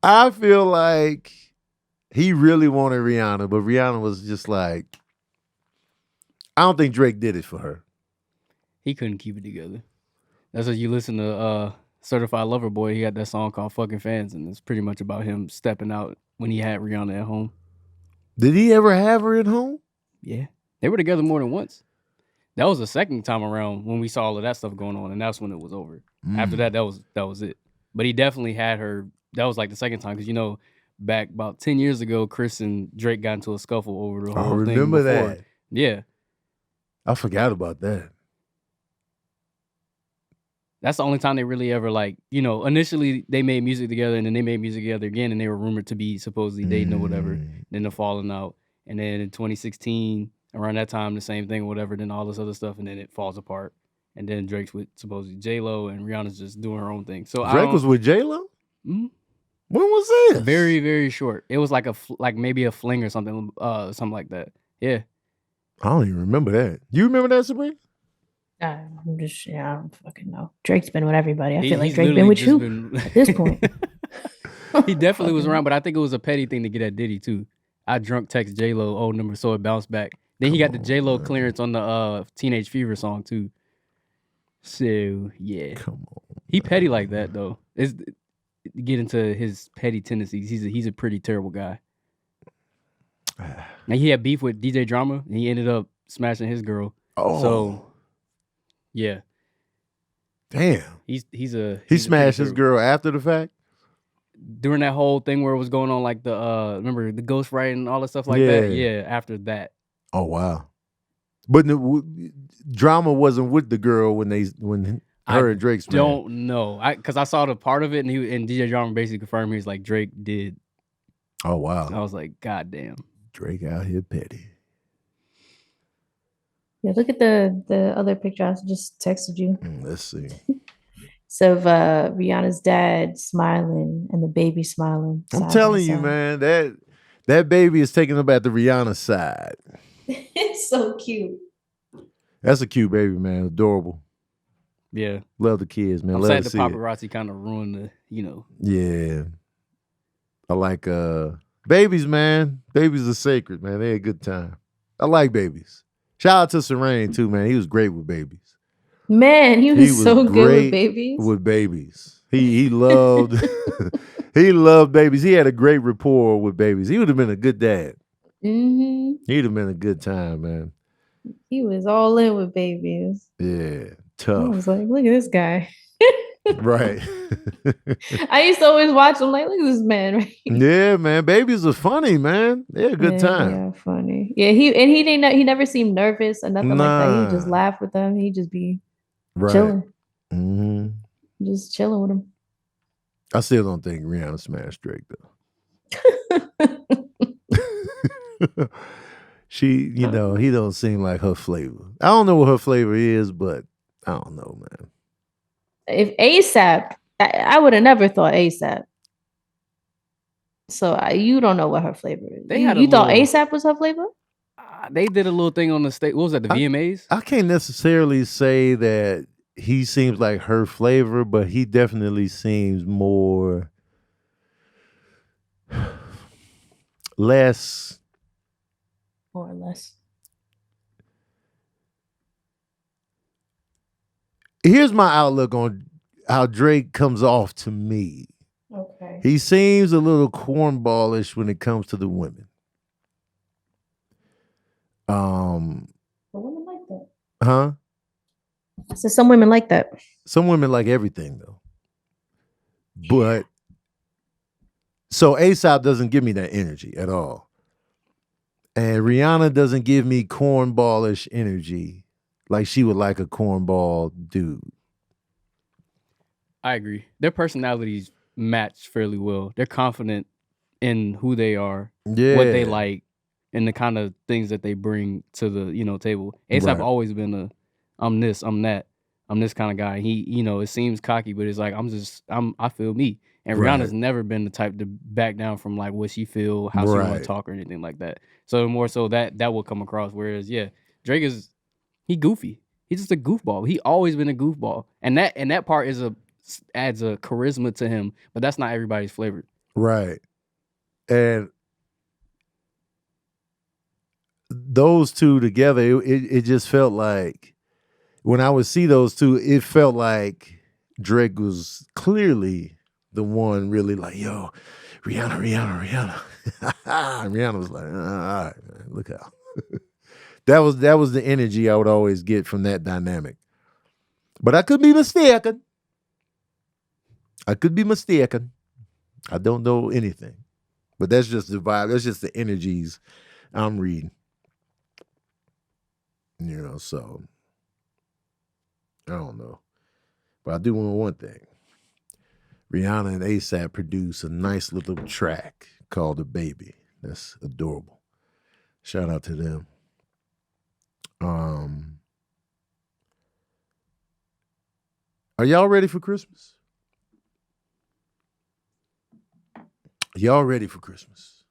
I feel like he really wanted Rihanna, but Rihanna was just like, I don't think Drake did it for her. He couldn't keep it together. That's what you listen to Certified Lover Boy. He had that song called Fucking Fans, and it's pretty much about him stepping out when he had Rihanna at home. Did he ever have her at home? Yeah. They were together more than once. That was the second time around when we saw all of that stuff going on, and that's when it was over. After that was it. But he definitely had her. That was like the second time, because you know, back about 10 years ago, Chris and Drake got into a scuffle over the whole thing. Remember that? Yeah. I forgot about that. That's the only time they really ever, like, you know, initially they made music together, and then they made music together again, and they were rumored to be supposedly dating or whatever. Then they're falling out. And then in 2016, around that time, the same thing or whatever, then all this other stuff, and then it falls apart. And then Drake's with supposedly J-Lo, and Rihanna's just doing her own thing. So Drake was with J-Lo? Mm-hmm. When was this? Very, very short. It was like maybe a fling or something like that. Yeah. I don't even remember that. You remember that, Sabrina? I don't fucking know. Drake's been with everybody. I feel like Drake been with you at this point. He definitely was around, but I think it was a petty thing to get at Diddy too. I drunk text J-Lo old number, so it bounced back. Then he got the J-Lo clearance on the Teenage Fever song too. So yeah, come on. He petty like that though. It's get into his petty tendencies. He's a pretty terrible guy. Now he had beef with DJ Drama, and he ended up smashing his girl. Oh, so yeah. Damn. He smashed his girl after the fact? During that whole thing where it was going on, like the remember the ghostwriting and all that stuff like that? Yeah, after that. Oh wow. But Drama wasn't with the girl when her and Drake smashed. Don't know. Because I saw the part of it, and DJ Drama basically confirmed he was like, Drake did. Oh wow. And I was like, God damn. Drake out here petty. Yeah, look at the other picture I just texted you. Let's see. So of Rihanna's dad smiling and the baby smiling. I'm telling you, man, that baby is taking up at the Rihanna side. It's so cute. That's a cute baby, man. Adorable. Yeah. Love the kids, man. I'm sad the paparazzi kind of ruined the, you know. Yeah. I like babies, man. Babies are sacred, man. They had a good time. I like babies. Shout out to Serene too, man. He was great with babies. Man, he was so good with babies. With babies. He loved he loved babies. He had a great rapport with babies. He would have been a good dad. Mm-hmm. He'd have been a good time, man. He was all in with babies. Yeah, tough. I was like, look at this guy. Right. I used to always watch him like, look at this man. Right? Yeah, man. Babies are funny, man. They're a good time. Yeah, funny. Yeah, he never seemed nervous or nothing like that. He would just laugh with them. He'd just be chilling. Mm-hmm. Just chilling with him. I still don't think Rihanna smashed Drake though. She, he don't seem like her flavor. I don't know what her flavor is, but I don't know, man. If ASAP, I would have never thought ASAP. So you don't know what her flavor is. You thought ASAP was her flavor? They did a little thing on the stage. What was that? The VMAs? I can't necessarily say that he seems like her flavor, but he definitely seems more less. More or less. Here's my outlook on how Drake comes off to me. Okay. He seems a little cornballish when it comes to the women. But women like that. Huh? So some women like that. Some women like everything though. But So ASAP doesn't give me that energy at all. And Rihanna doesn't give me cornballish energy like she would like a cornball dude. I agree. Their personalities match fairly well. They're confident in who they are, what they Yeah. like, and the kind of things that they bring to the table. A$AP Right. always been I'm this, I'm that, I'm this kind of guy. He, it seems cocky, but it's like I feel me. And Rihanna's Right. never been the type to back down from like what she feel, how she want Right. to talk or anything like that. So more so that will come across. Whereas Drake he goofy. He's just a goofball. He always been a goofball, and that part adds a charisma to him. But that's not everybody's flavor. Right. And those two together, it just felt like when I would see those two, it felt like Drake was clearly the one really like, yo, Rihanna. Rihanna was like, all right, man, look out. that was the energy I would always get from that dynamic. But I could be mistaken. I don't know anything. But that's just the vibe. That's just the energies I'm reading. So I don't know. But I do want one thing. Rihanna and ASAP produce a nice little track called The Baby. That's adorable. Shout out to them. Are y'all ready for Christmas? Y'all ready for Christmas?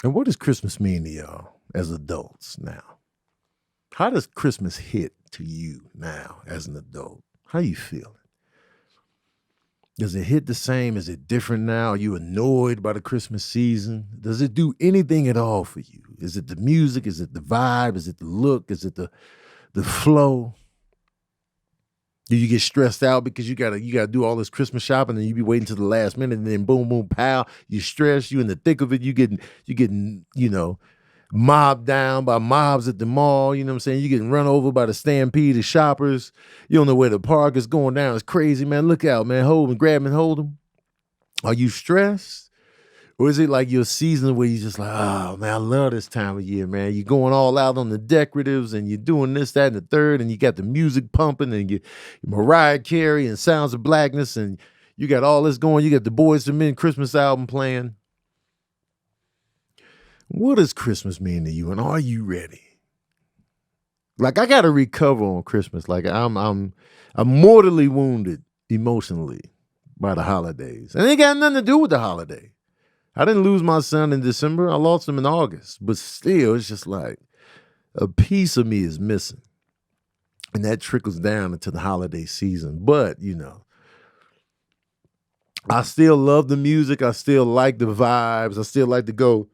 And what does Christmas mean to y'all as adults now? How does Christmas hit to you now as an adult? How you feeling? Does it hit the same? Is it different now? Are you annoyed by the Christmas season? Does it do anything at all for you? Is it the music? Is it the vibe? Is it the look? Is it the flow? Do you get stressed out because you gotta do all this Christmas shopping and you be waiting to the last minute and then boom, boom, pow, you stress, you in the thick of it, you getting, mobbed down by mobs at the mall, you know what I'm saying? You getting run over by the stampede of shoppers. You don't know where the park is going down. It's crazy, man. Look out, man. Hold him, grab him and hold him. Are you stressed? Or is it like your season where you're just like, oh, man, I love this time of year, man. You're going all out on the decoratives and you're doing this, that, and the third, and you got the music pumping and you Mariah Carey and Sounds of Blackness, and you got all this going. You got the Boyz II Men Christmas album playing. What does Christmas mean to you, and are you ready? Like, I got to recover on Christmas. Like, I'm mortally wounded emotionally by the holidays. And it ain't got nothing to do with the holiday. I didn't lose my son in December. I lost him in August. But still, it's just like a piece of me is missing. And that trickles down into the holiday season. But, I still love the music. I still like the vibes. I still like to go,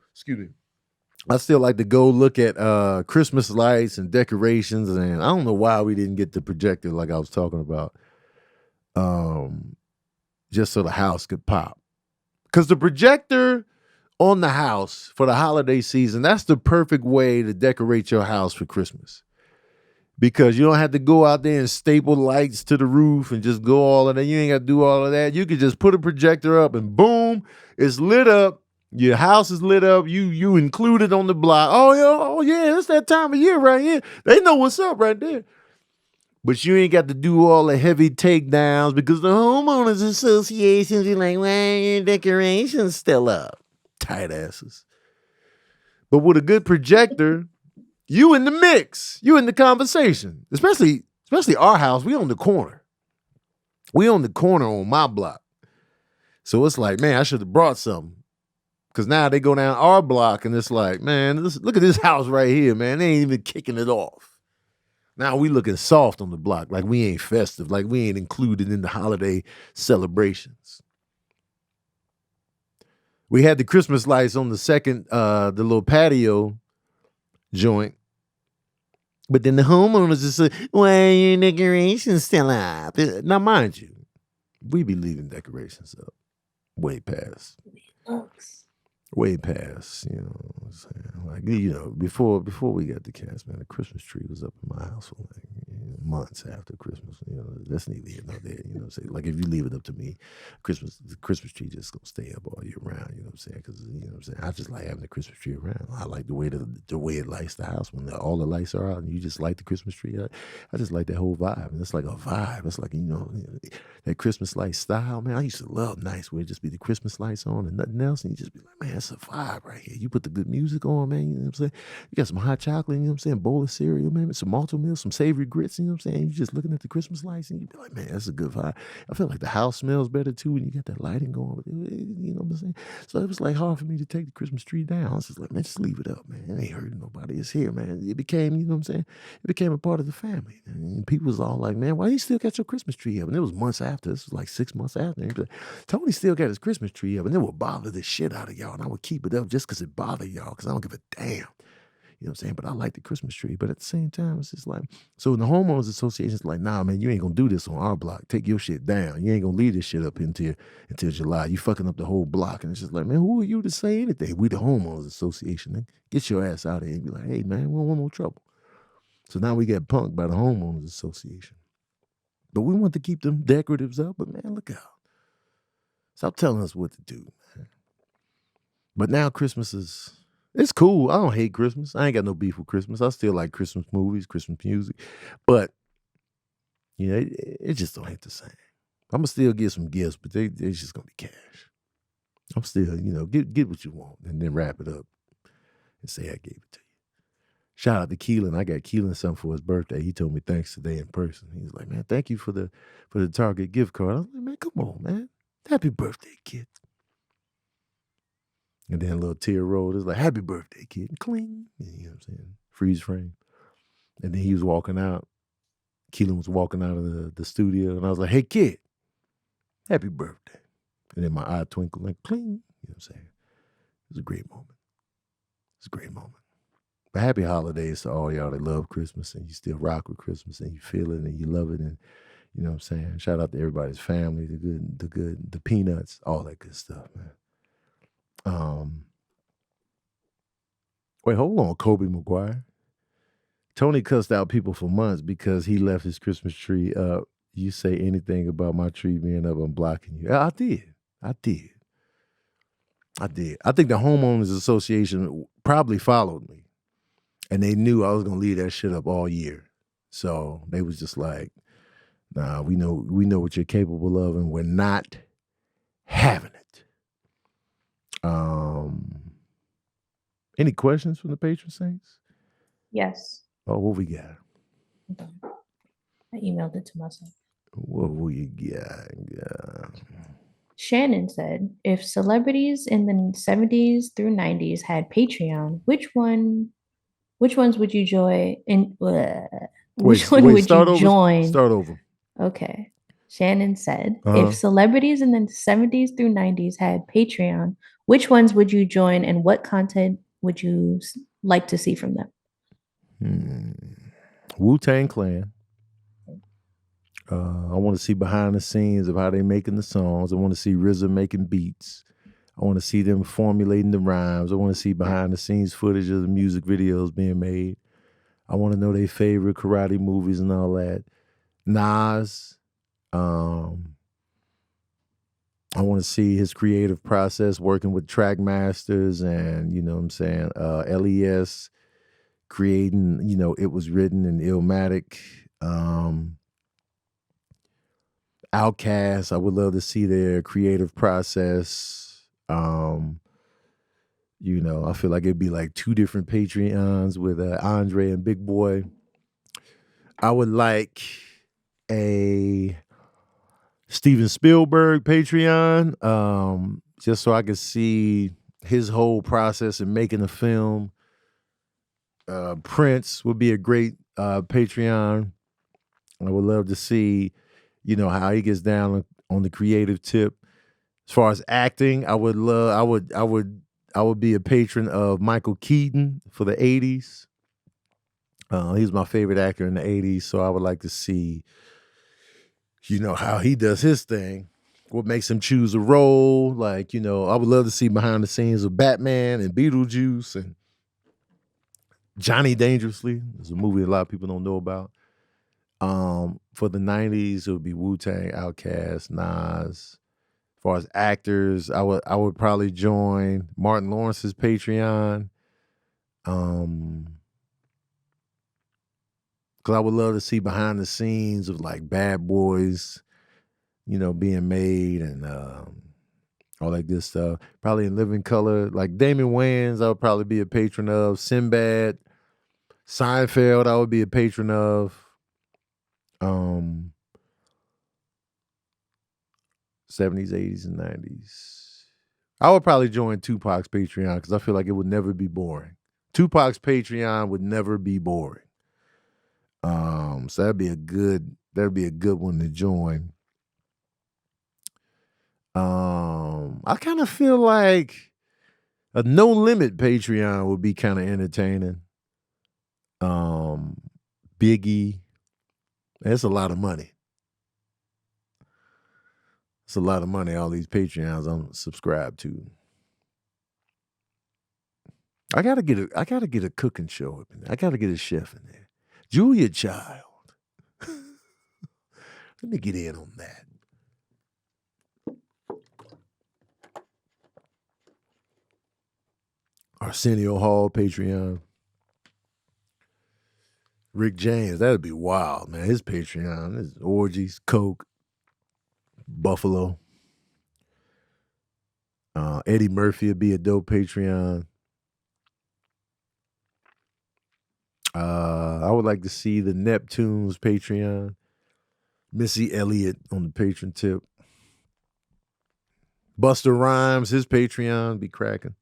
look at Christmas lights and decorations. And I don't know why we didn't get the projector like I was talking about. Just so the house could pop. Because the projector on the house for the holiday season, that's the perfect way to decorate your house for Christmas. Because you don't have to go out there and staple lights to the roof and just go all of that. You ain't got to do all of that. You can just put a projector up and boom, it's lit up. Your house is lit up. You included on the block. Oh yeah, it's that time of year right here. They know what's up right there. But you ain't got to do all the heavy takedowns because the homeowners associations are like, why are your decorations still up? Tight asses. But with a good projector, you in the mix. You in the conversation. Especially our house. We on the corner. We on the corner on my block. So it's like, man, I should have brought something. Because now they go down our block and it's like, man, look at this house right here, man. They ain't even kicking it off. Now we looking soft on the block, like we ain't festive, like we ain't included in the holiday celebrations. We had the Christmas lights on the second, the little patio joint. But then the homeowners just say, why are your decorations still up? Now, mind you, we be leaving decorations up way past. Way past, you know what I'm saying? Like, before we got the cast, man, the Christmas tree was up in my house for like months after Christmas. That's neither here nor there. You know what I'm saying? Like if you leave it up to me, the Christmas tree just gonna stay up all year round. You know what I'm saying? Because you know what I'm saying. I just like having the Christmas tree around. I like the way it lights the house when all the lights are out and you just light the Christmas tree. I just like that whole vibe. And it's like a vibe. It's like that Christmas light style, man. I used to love nights where it just be the Christmas lights on and nothing else, and you just be like, man, it's a vibe right here. You put the good music on, man. You know what I'm saying? You got some hot chocolate, you know what I'm saying? Bowl of cereal, man, some malto meal, some savory grits, you know what I'm saying? You just looking at the Christmas lights and you be like, man, that's a good vibe. I feel like the house smells better too when you got that lighting going. You know what I'm saying? So it was like hard for me to take the Christmas tree down. I was just like, man, just leave it up, man. It ain't hurting nobody. It's here, man. It became, you know what I'm saying? It became a part of the family. And people was all like, man, why you still got your Christmas tree up? And it was months after. This was like 6 months after. And like, Tony still got his Christmas tree up, and it would bother the shit out of y'all. And I would keep it up just because it bothered y'all, because I don't give a damn. You know what I'm saying? But I like the Christmas tree. But at the same time, it's just like, so in the homeowners association, it's like, nah, man, you ain't gonna do this on our block. Take your shit down. You ain't gonna leave this shit up until July. You fucking up the whole block. And it's just like, man, who are you to say anything? We the homeowners association. Man. Get your ass out of here and be like, hey, man, we don't want no trouble. So now we get punked by the homeowners association. But we want to keep them decoratives up. But man, look out. Stop telling us what to do, man. But now Christmas it's cool. I don't hate Christmas. I ain't got no beef with Christmas. I still like Christmas movies, Christmas music. But, it just don't hit the same. I'm going to still get some gifts, but they just going to be cash. I'm still, get what you want and then wrap it up and say I gave it to you. Shout out to Keelan. I got Keelan something for his birthday. He told me thanks today in person. He was like, man, thank you for the Target gift card. I was like, man, come on, man. Happy birthday, kid. And then a little tear rolled. It's like, happy birthday, kid. Cling. You know what I'm saying? Freeze frame. And then he was walking out. Keelan was walking out of the studio. And I was like, hey, kid, happy birthday. And then my eye twinkled like, cling. You know what I'm saying? It was a great moment. It's a great moment. But happy holidays to all y'all that love Christmas and you still rock with Christmas and you feel it and you love it. And you know what I'm saying? Shout out to everybody's family, the peanuts, all that good stuff, man. Wait, hold on, Kobe McGuire. Tony cussed out people for months because he left his Christmas tree up. You say anything about my tree being up, I'm blocking you. I did. I think the homeowners association probably followed me, and they knew I was gonna leave that shit up all year. So they was just like, nah, we know what you're capable of, and we're not having it. Any questions from the patron saints? Yes. Oh, what we got? I emailed it to myself. What we got? Shannon said, if celebrities in the 70s through 90s had Patreon, which ones would you join? Which one would you join? Start over. Okay. Shannon said, if celebrities in the 70s through 90s had Patreon, which ones would you join and what content would you like to see from them? Wu-Tang Clan. I want to see behind the scenes of how they making the songs. I want to see RZA making beats. I want to see them formulating the rhymes. I want to see behind the scenes footage of the music videos being made. I want to know their favorite karate movies and all that. Nas. I want to see his creative process working with track masters and, you know what I'm saying, LES creating, It Was Written and Illmatic. Outkast, I would love to see their creative process. I feel like it'd be like two different Patreons with Andre and Big Boy. I would like a Steven Spielberg Patreon, just so I could see his whole process in making a film. Prince would be a great Patreon. I would love to see, how he gets down on the creative tip. As far as acting, I would be a patron of Michael Keaton for the 80s. He's my favorite actor in the 80s, so I would like to see, how he does his thing. What makes him choose a role. Like, I would love to see behind the scenes of Batman and Beetlejuice and Johnny Dangerously. It's a movie a lot of people don't know about. For the 90s, it would be Wu-Tang, Outkast, Nas. As far as actors, I would probably join Martin Lawrence's Patreon. Because I would love to see behind the scenes of like Bad Boys, being made and all that good stuff. Probably in living color. Like Damon Wayans, I would probably be a patron of. Sinbad, Seinfeld, I would be a patron of. 70s, 80s, and 90s. I would probably join Tupac's Patreon because I feel like it would never be boring. Tupac's Patreon would never be boring. So that'd be a good one to join. I kind of feel like a No Limit Patreon would be kind of entertaining. Biggie, that's a lot of money. It's a lot of money. All these Patreons I'm subscribed to. I gotta get a cooking show up in there. I gotta get a chef in there. Julia Child. Let me get in on that. Arsenio Hall Patreon. Rick James, that'd be wild, man. His Patreon, his orgies, coke, Buffalo. Eddie Murphy would be a dope Patreon. I would like to see the Neptunes Patreon. Missy Elliott on the patron tip. Busta Rhymes, his Patreon be cracking.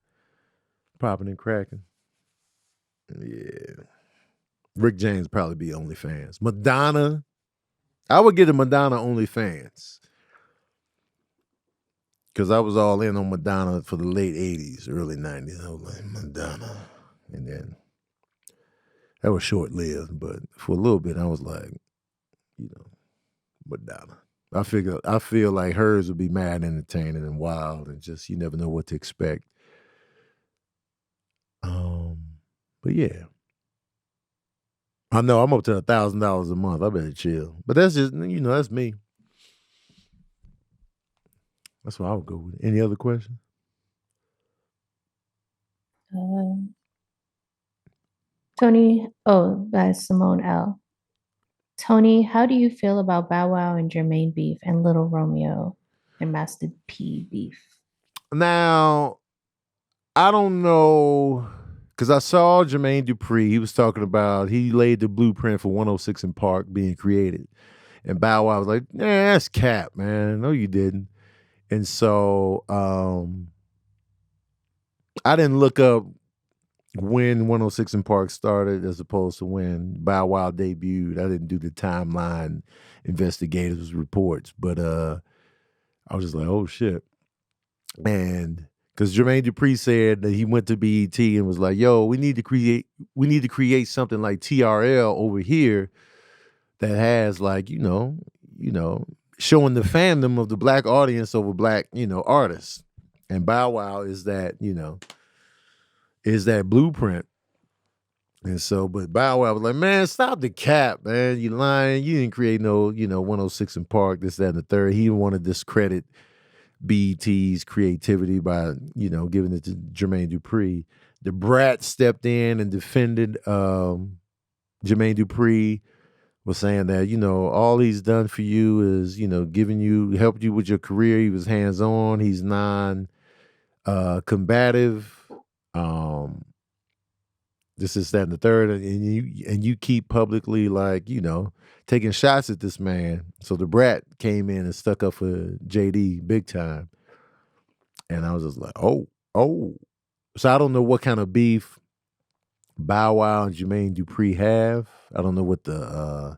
Popping and cracking. Yeah. Rick James probably be OnlyFans. Madonna. I would get a Madonna OnlyFans. Because I was all in on Madonna for the late 80s, early 90s. I was like, Madonna. And then that was short-lived, but for a little bit I was like, Madonna. I feel like hers would be mad entertaining and wild and just you never know what to expect. But yeah. I know I'm up to $1,000 a month. I better chill. But that's just, that's me. That's what I would go with. Any other questions? Tony, that's Simone L. Tony, how do you feel about Bow Wow and Jermaine beef and Little Romeo and Master P beef? Now, I don't know, because I saw Jermaine Dupri. He was talking about, he laid the blueprint for 106 in Park being created. And Bow Wow was like, that's cap, man. No, you didn't. And so I didn't look up when 106 in Park started as opposed to when Bow Wow debuted. I didn't do the timeline investigators reports, but I was just like, oh shit. And because Jermaine Dupri said that he went to BET and was like, yo, we need to create something like TRL over here that has like, showing the fandom of the black audience over black, artists. And Bow Wow is that, is that blueprint. And so, but Bow Wow was like, man, stop the cap, man. You lying. You didn't create no, 106 in Park, this, that, and the third. He didn't want to discredit BET's creativity by, giving it to Jermaine Dupri. The Brat stepped in and defended Jermaine Dupri, was saying that, all he's done for you is, helped you with your career. He was hands-on. He's non-combative. This is that and the third, and you keep publicly like, taking shots at this man. So the Brat came in and stuck up for JD big time. And I was just like, oh. So I don't know what kind of beef Bow Wow and Jermaine Dupri have. I don't know what the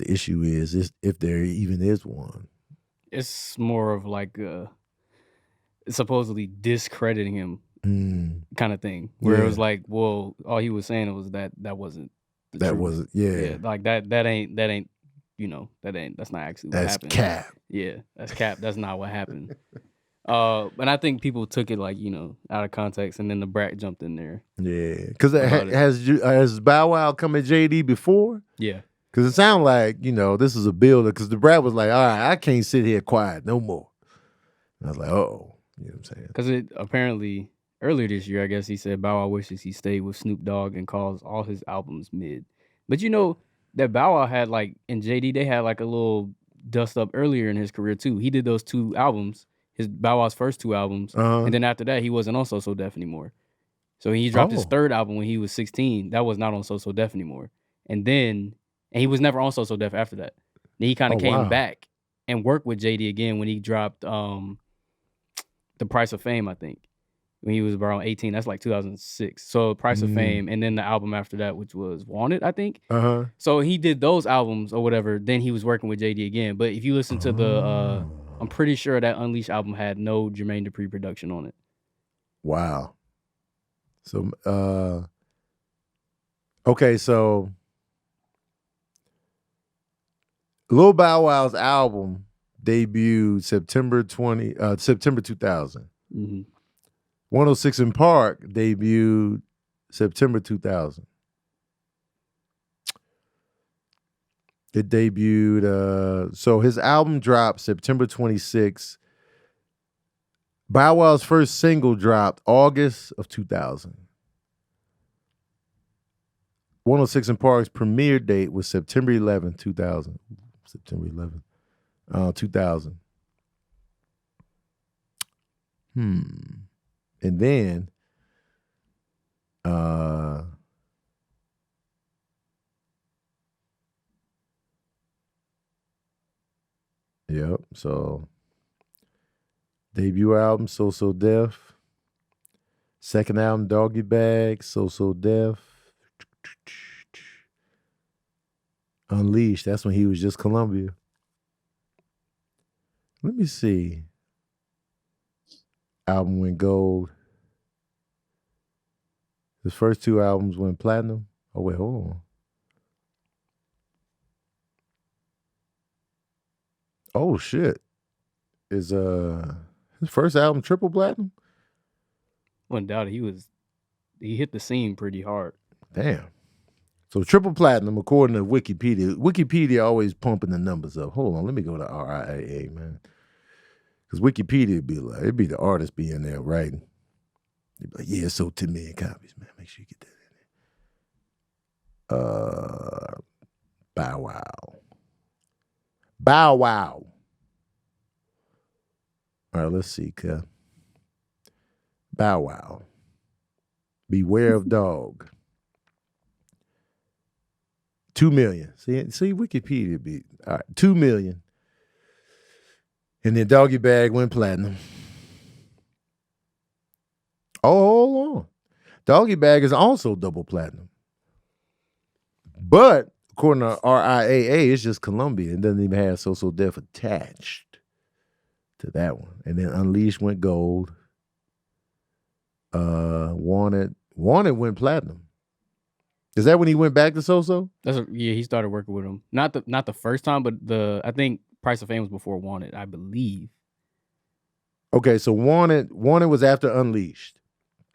issue is, if there even is one. It's more of like supposedly discrediting him kind of thing, where it was like, well, all he was saying was that wasn't the truth. Wasn't, like that ain't that's not actually what happened. That's cap. Yeah, that's cap. That's not what happened. And I think people took it like, out of context, and then the Brat jumped in there. Yeah, because has Bow Wow come at JD before? Yeah. Because it sounded like, this is a builder. Because the Brad was like, all right, I can't sit here quiet no more. And I was like, uh-oh. You know what I'm saying? Because it apparently earlier this year, I guess he said Bow Wow wishes he stayed with Snoop Dogg and calls all his albums mid. But that Bow Wow had and JD, they had a little dust up earlier in his career too. He did those 2 albums, his Bow Wow's first 2 albums, and then after that he wasn't on So So Def anymore. So he dropped his 3rd album when he was 16. That was not on So So Def anymore. And he was never on So So Def after that. Then he kind of came back and worked with JD again when he dropped The Price of Fame, I think. When he was around 18. That's 2006. So Price of Fame, and then the album after that, which was Wanted, I think. So he did those albums or whatever. Then he was working with JD again. But if you listen to the I'm pretty sure that Unleashed album had no Jermaine Dupri production on it. Wow. So okay, so Lil Bow Wow's album debuted September 2000. 106 in Park debuted September 2000. It debuted, so his album dropped September 26. Bow Wow's first single dropped August of 2000. 106 in Park's premiere date was September 11, 2000. September 11, 2000. And then, yep, so debut album, So So Def. Second album, Doggy Bag, So So Def. Unleashed, that's when he was just Columbia. Let me see. Album went gold. His first 2 albums went platinum. Oh, wait, hold on. Oh, shit. Is his first album triple platinum? Undoubtedly, he hit the scene pretty hard. Damn. So triple platinum, according to Wikipedia. Wikipedia always pumping the numbers up. Hold on, let me go to RIAA, man. Because Wikipedia it'd be the artist being there writing. They'd be like, yeah, so 10 million copies, man. Make sure you get that in there. Bow Wow. Bow Wow. All right, let's see. Bow Wow. Beware of Dog. 2 million. See, Wikipedia be all right. 2 million. And then Doggy Bag went platinum. Oh, hold on. Doggy Bag is also double platinum. But according to RIAA, it's just Columbia. It doesn't even have So So Def attached to that one. And then Unleashed went gold. Wanted went platinum. Is that when he went back to So So? Yeah, he started working with him. Not the first time, but I think Price of Fame was before Wanted, I believe. Okay, so Wanted was after Unleashed.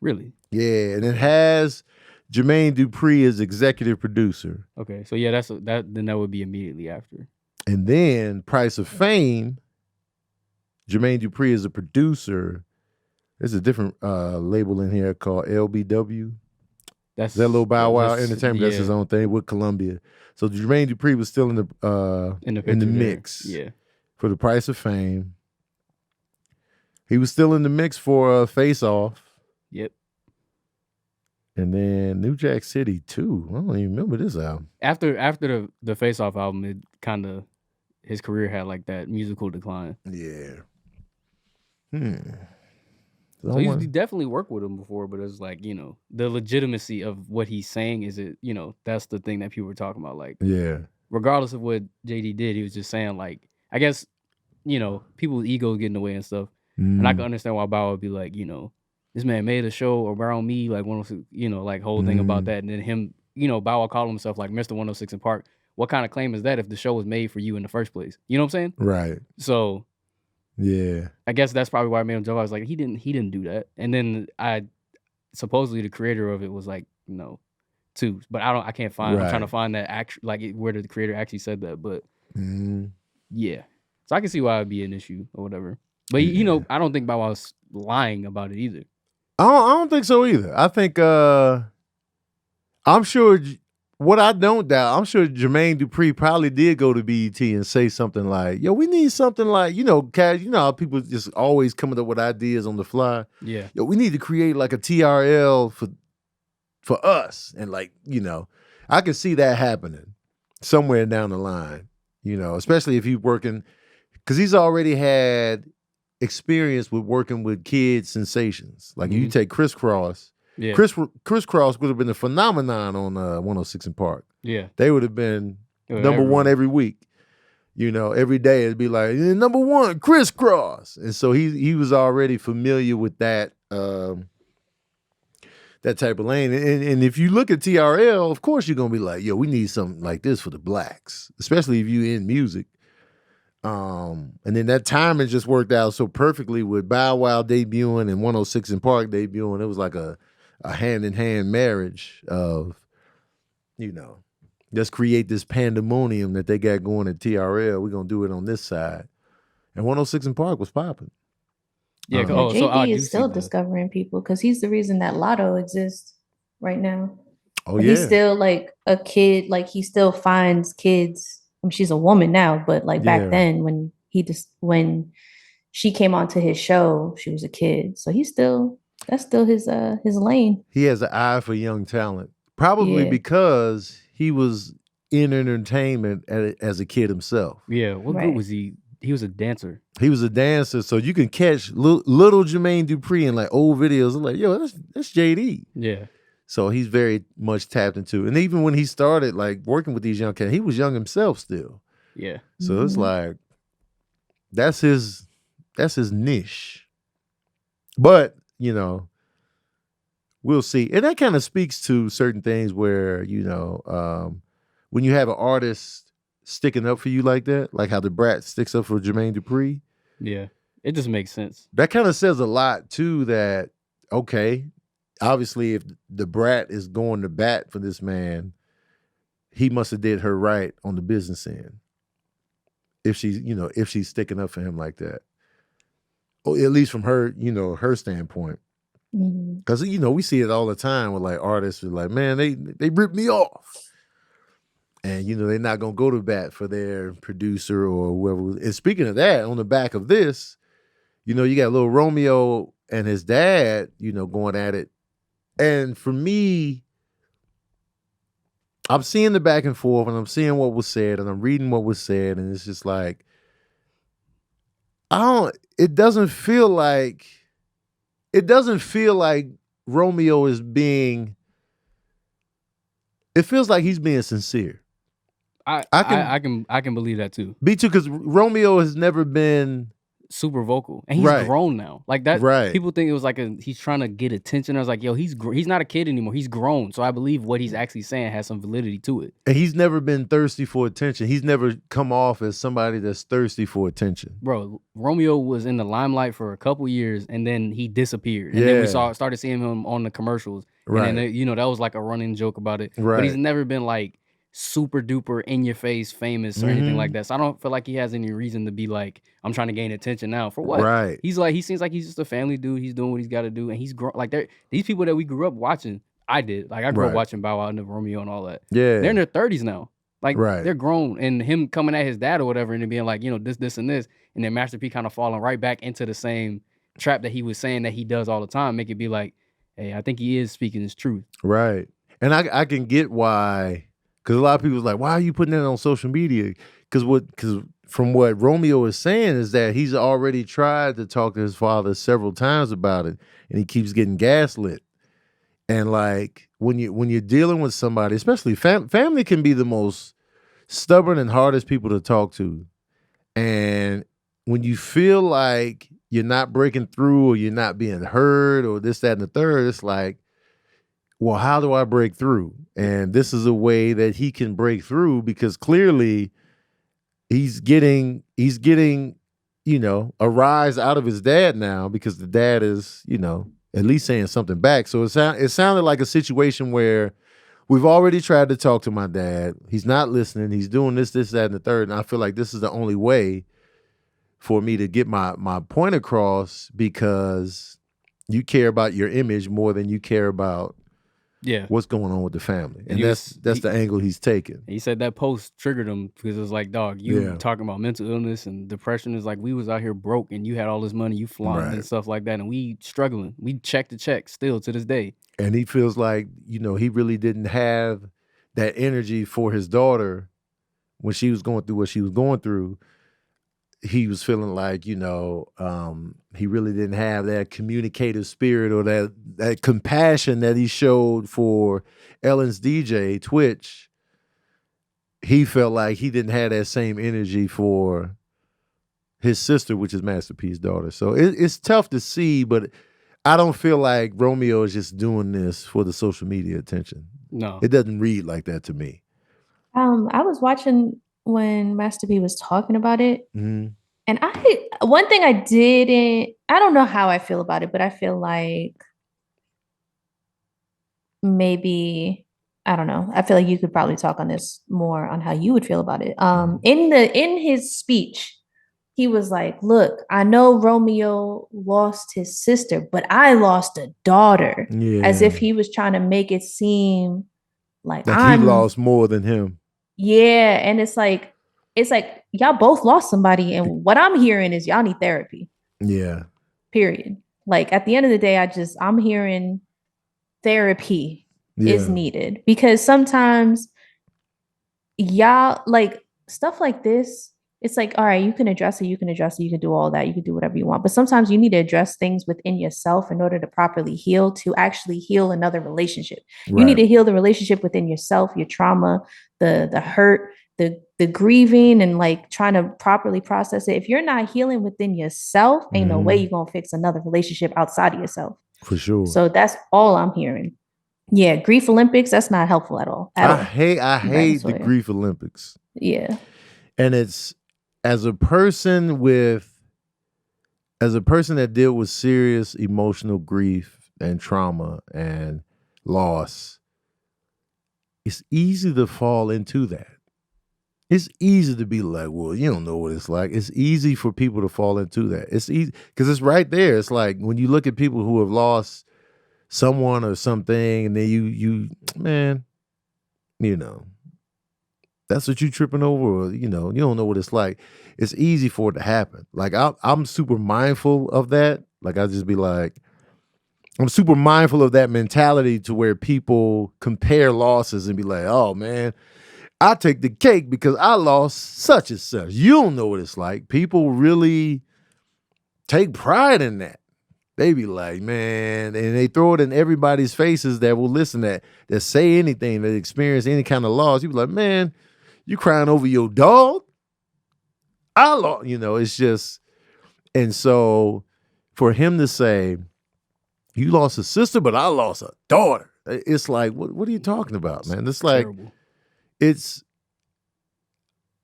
Really? Yeah, and it has Jermaine Dupri as executive producer. Okay, so yeah, then that would be immediately after. And then Price of Fame, Jermaine Dupri is a producer. There's a different label in here called LBW. That's that Lil Bow Wow Entertainment. Yeah. That's his own thing with Columbia. So Jermaine Dupri was still in the mix. Yeah. For the Price of Fame. He was still in the mix for Face Off. Yep. And then New Jack City 2. I don't even remember this album. After the Face Off album, it kind of his career had like that musical decline. Yeah. So he definitely worked with him before, but it's like, the legitimacy of what he's saying is that's the thing that people were talking about. Like, yeah, regardless of what JD did, he was just saying, like, I guess, people's egos get in the way and stuff. And I can understand why Bow would be like, this man made a show around me, like 106, like whole thing about that. And then him, Bow Wow called himself like Mr. 106 in Park. What kind of claim is that if the show was made for you in the first place? You know what I'm saying? Right. So yeah, I guess that's probably why I made him jump. I was like, he didn't do that. And then supposedly the creator of it was like, too. But I can't find. I'm trying to Right. find that where the creator actually said that. But Mhm. yeah, so I can see why it'd be an issue or whatever. But Yeah. I don't think Bow Wow's lying about it either. I don't think so either. I think I'm sure what I don't doubt, I'm sure Jermaine Dupri probably did go to BET and say something like, "Yo, we need something like, Cash, how people just always coming up with ideas on the fly. Yeah, Yo, we need to create like a TRL for us." And I can see that happening somewhere down the line, especially if he's working, because he's already had experience with working with kid sensations. Like you take Criss Cross. yeah, Criss Cross would have been a phenomenon on 106 in Park. yeah. They would have been Yeah, number one everywhere. every week. Every day it'd be like number one, Criss Cross. And so he was already familiar with that that type of lane. And if you look at TRL, of course you're gonna be like, yo, we need something like this for the blacks, especially if you in music. And then that timing just worked out so perfectly with Bow Wow debuting and 106 in Park debuting. It was like a hand-in-hand marriage of, let's create this pandemonium that they got going at TRL. We're going to do it on this side. And 106 in Park was popping. Yeah. Uh-huh. So I JD do is still see that. discovering people because he's the reason that Lotto exists right now. Oh, He's still like a kid, like he still finds kids. I mean, she's a woman now, but like Yeah. back then when she came onto his show, she was a kid. So that's still his lane. He has an eye for young talent. Probably Yeah. because he was in entertainment as a kid himself. Yeah. What Right. group was he? He was a dancer. He was a dancer, so you can catch little Jermaine Dupri in like old videos. Like, yo, that's JD. Yeah. So he's very much tapped into. And even when he started like working with these young cats, he was young himself still. Yeah. So it's like that's his niche. But, we'll see. And that kind of speaks to certain things where, when you have an artist sticking up for you like that, like how the Brat sticks up for Jermaine Dupri, Yeah. It just makes sense. that kind of says a lot too, that, okay, obviously if the Brat is going to bat for this man, he must have did her right on the business end. If she's sticking up for him like that. Or at least from her, her standpoint. Because, we see it all the time with like artists who are like, man, they ripped me off. And, they're not going to go to bat for their producer or whoever. And speaking of that, on the back of this, you got little Romeo and his dad, going at it. And for me, I'm seeing the back and forth and I'm seeing what was said and I'm reading what was said. And it's just like, it doesn't feel like Romeo is being, it feels like he's being sincere. I can believe that too. Me too, because Romeo has never been super vocal, and he's grown now. Like that, right. People think it was like he's trying to get attention. I was like, yo, he's not a kid anymore. He's grown. So I believe what he's actually saying has some validity to it. And he's never been thirsty for attention. He's never come off as somebody that's thirsty for attention. Bro, Romeo was in the limelight for a couple years, and then he disappeared. And then we started seeing him on the commercials. Right. And then, that was like a running joke about it. Right. But he's never been like super duper in your face famous or anything like that. So I don't feel like he has any reason to be like, I'm trying to gain attention now. For what? Right. He seems like he's just a family dude. He's doing what he's got to do, and he's grown. Like these people that we grew up watching, I did. Like I grew up watching Bow Wow and Romeo and all that. Yeah. They're in their 30s now. Like they're grown, and him coming at his dad or whatever, and then being like, this and this, and then Master P kind of falling right back into the same trap that he was saying that he does all the time. Make it be like, hey, I think he is speaking his truth. Right. And I can get why. Because a lot of people was like, why are you putting that on social media? Because from what Romeo is saying is that he's already tried to talk to his father several times about it, and he keeps getting gaslit. And like when you're dealing with somebody, especially family can be the most stubborn and hardest people to talk to. And when you feel like you're not breaking through or you're not being heard or this, that, and the third, it's like, well, how do I break through? And this is a way that he can break through, because clearly he's getting, a rise out of his dad now, because the dad is, at least saying something back. So it sounded like a situation where we've already tried to talk to my dad. He's not listening. He's doing this, that, and the third. And I feel like this is the only way for me to get my point across, because you care about your image more than you care about what's going on with the family. And that's the angle he's taking. He said that post triggered him because it was like, dog, you talking about mental illness and depression is like, we was out here broke and you had all this money, you flaunting and stuff like that, and we struggling. We check to check still to this day. And he feels like, he really didn't have that energy for his daughter when she was going through what she was going through. He was feeling like, he really didn't have that communicative spirit or that compassion that he showed for Ellen's DJ, Twitch. He felt like he didn't have that same energy for his sister, which is Master P's daughter. So it's tough to see, but I don't feel like Romeo is just doing this for the social media attention. No. It doesn't read like that to me. I was watching when Master P was talking about it. Mm-hmm. And one thing I don't know how I feel about it, but I feel like maybe, I don't know. I feel like you could probably talk on this more on how you would feel about it. In his speech, he was like, look, I know Romeo lost his sister, but I lost a daughter. Yeah. As if he was trying to make it seem like he lost more than him. Yeah. And it's like y'all both lost somebody, and what I'm hearing is y'all need therapy. Yeah. Period. Like at the end of the day, I'm hearing therapy is needed, because sometimes y'all, like, stuff like this, it's like, all right, you can address it, you can do all that, you can do whatever you want. But sometimes you need to address things within yourself in order to properly heal, to actually heal another relationship. Right. You need to heal the relationship within yourself, your trauma, the hurt, the grieving, and like trying to properly process it. If you're not healing within yourself, ain't no way you're going to fix another relationship outside of yourself. For sure. So that's all I'm hearing. Yeah, grief Olympics, that's not helpful at all. I hate the grief Olympics. Yeah. And it's, as a person that dealt with serious emotional grief and trauma and loss, it's easy to fall into that. It's easy to be like, well, you don't know what it's like. It's easy for people to fall into that. It's easy because it's right there. It's like when you look at people who have lost someone or something, and then you that's what you tripping over, or, you don't know what it's like. It's easy for it to happen. Like I'm super mindful of that. Like I just be like, I'm super mindful of that mentality to where people compare losses and be like, oh man, I take the cake because I lost such and such. You don't know what it's like. People really take pride in that. They be like, man, and they throw it in everybody's faces that will listen, that say anything, that experience any kind of loss. You be like, man, you crying over your dog? I lost, it's just, and so for him to say, you lost a sister, but I lost a daughter. It's like, what are you talking about, man? It's like, terrible.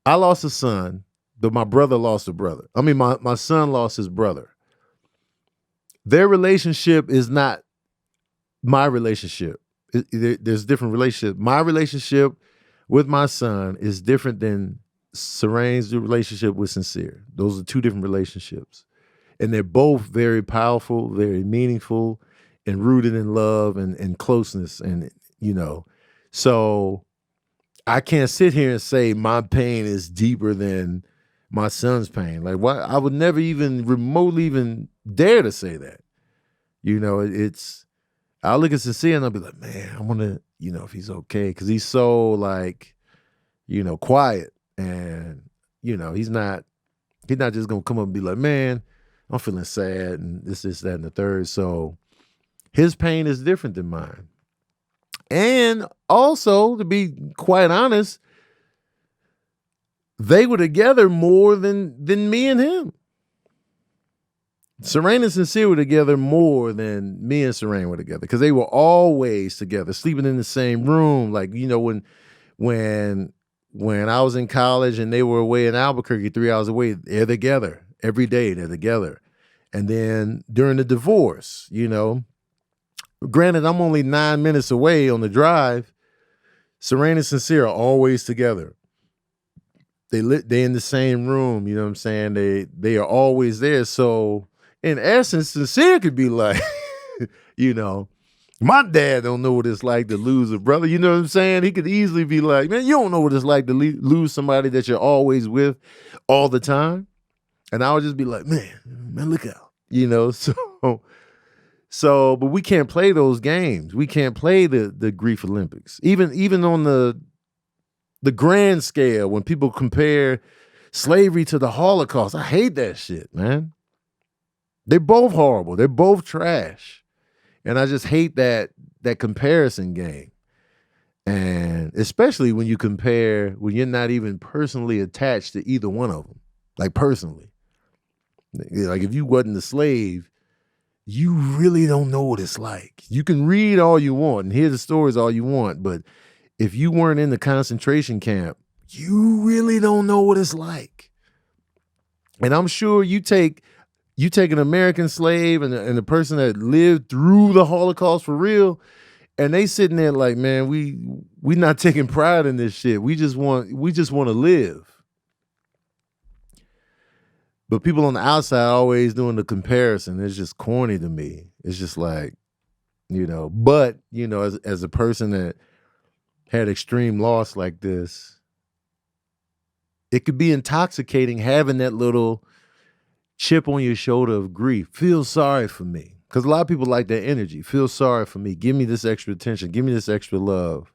I lost a son, but my brother lost a brother. I mean, my son lost his brother. Their relationship is not my relationship. There's different relationships. My relationship with my son is different than Serene's relationship with Sincere. Those are two different relationships. And they're both very powerful, very meaningful, and rooted in love and closeness. And, so I can't sit here and say my pain is deeper than my son's pain. Like, why? I would never even remotely even dare to say that. I'll look at Sincere and I'll be like, man, I want to, if he's okay. Because he's so like, quiet. And, he's not just going to come up and be like, man, I'm feeling sad and this, that, and the third. So his pain is different than mine. And also, to be quite honest, they were together more than me and him. Serene and Sincere were together more than me and Serene were together, because they were always together, sleeping in the same room. Like, when I was in college and they were away in Albuquerque, 3 hours away, they're together every day. They're together. And then during the divorce, granted, I'm only 9 minutes away on the drive, Serena and Sincere are always together. They in the same room, you know what I'm saying? They are always there. So in essence, Sincere could be like, you know, my dad don't know what it's like to lose a brother. You know what I'm saying? He could easily be like, man, you don't know what it's like to lose somebody that you're always with all the time. And I would just be like, man, look out. You know, but we can't play those games. We can't play the grief Olympics. Even on the grand scale, when people compare slavery to the Holocaust, I hate that shit, man. They're both horrible. They're both trash. And I just hate that comparison game. And especially when you compare, when you're not even personally attached to either one of them, like personally. Like if you wasn't a slave, you really don't know what it's like. You can read all you want and hear the stories all you want, but if you weren't in the concentration camp, you really don't know what it's like. And I'm sure you take an American slave and a person that lived through the Holocaust for real, and they sitting there like, man, we not taking pride in this shit. We just want to live. But people on the outside always doing the comparison. It's just corny to me. It's just like, you know, but, you know, as a person that had extreme loss like this, it could be intoxicating having that little chip on your shoulder of grief. Feel sorry for me. Because a lot of people like that energy. Feel sorry for me. Give me this extra attention. Give me this extra love.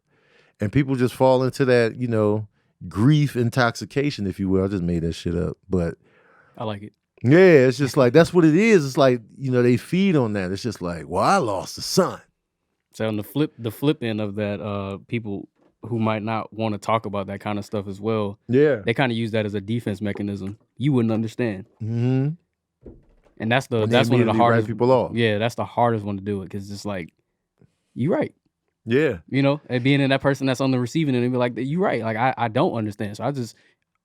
And people just fall into that, you know, grief intoxication, if you will. I just made that shit up. But I like it. Yeah, it's just like, that's what it is. It's like, you know, they feed on that. It's just like, well, I lost a son. So on the flip end of that, people who might not want to talk about that kind of stuff as well, Yeah. they kind of use that as a defense mechanism. You wouldn't understand. Mm-hmm. And that's one of the immediately hardest write people off. Yeah, that's the hardest one to do it, because it's like, you right. Yeah. You know, and being in that person that's on the receiving end and be like, you right. Like I don't understand. So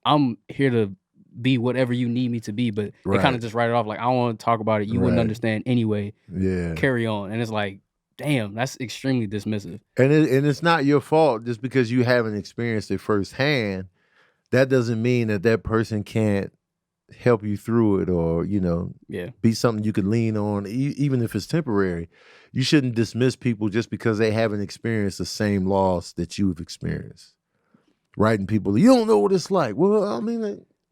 I'm here to be whatever you need me to be, but they kind of just write it off like, I don't want to talk about it. You wouldn't understand anyway. Yeah. Carry on. And it's like, damn, that's extremely dismissive. And it's not your fault just because you haven't experienced it firsthand. That doesn't mean that person can't help you through it, or, you know, be something you can lean on, even if it's temporary. You shouldn't dismiss people just because they haven't experienced the same loss that you've experienced. Writing people, you don't know what it's like. Well, I mean,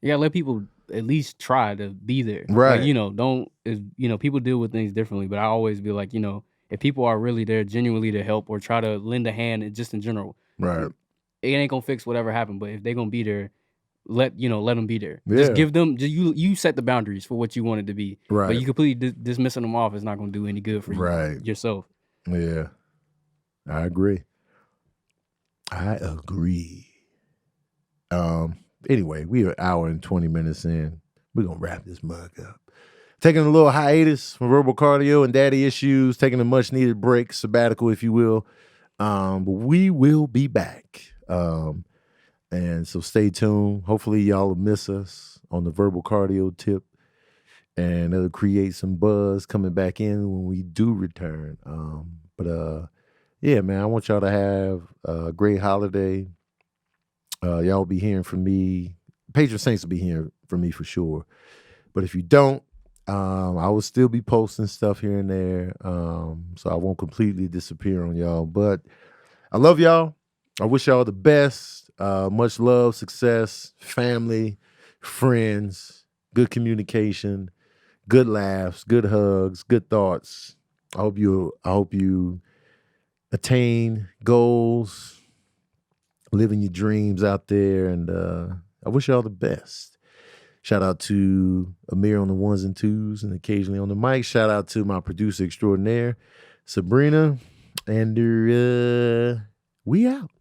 you gotta let people at least try to be there. Right. Like, you know, people deal with things differently, but I always be like, you know, if people are really there genuinely to help or try to lend a hand, just in general, right, it ain't gonna fix whatever happened. But if they're gonna be there, let them be there. Yeah. Just give them, you set the boundaries for what you want it to be. Right. But you completely dismissing them off is not gonna do any good for you yourself. Yeah, I agree. Anyway, we are an hour and 20 minutes in. We're gonna wrap this mug up. Taking a little hiatus from verbal cardio and daddy issues, taking a much needed break, sabbatical, if you will. But we will be back. And so stay tuned. Hopefully y'all will miss us on the verbal cardio tip, and it'll create some buzz coming back in when we do return. Yeah, man, I want y'all to have a great holiday. Y'all will be hearing from me. Patron Saints will be hearing from me for sure. But if you don't, I will still be posting stuff here and there. So I won't completely disappear on y'all. But I love y'all. I wish y'all the best. Much love, success, family, friends, good communication, good laughs, good hugs, good thoughts. I hope you attain goals, living your dreams out there, and I wish y'all the best. Shout out to Amir on the ones and twos and occasionally on the mic. Shout out to my producer extraordinaire, Sabrina, and we out.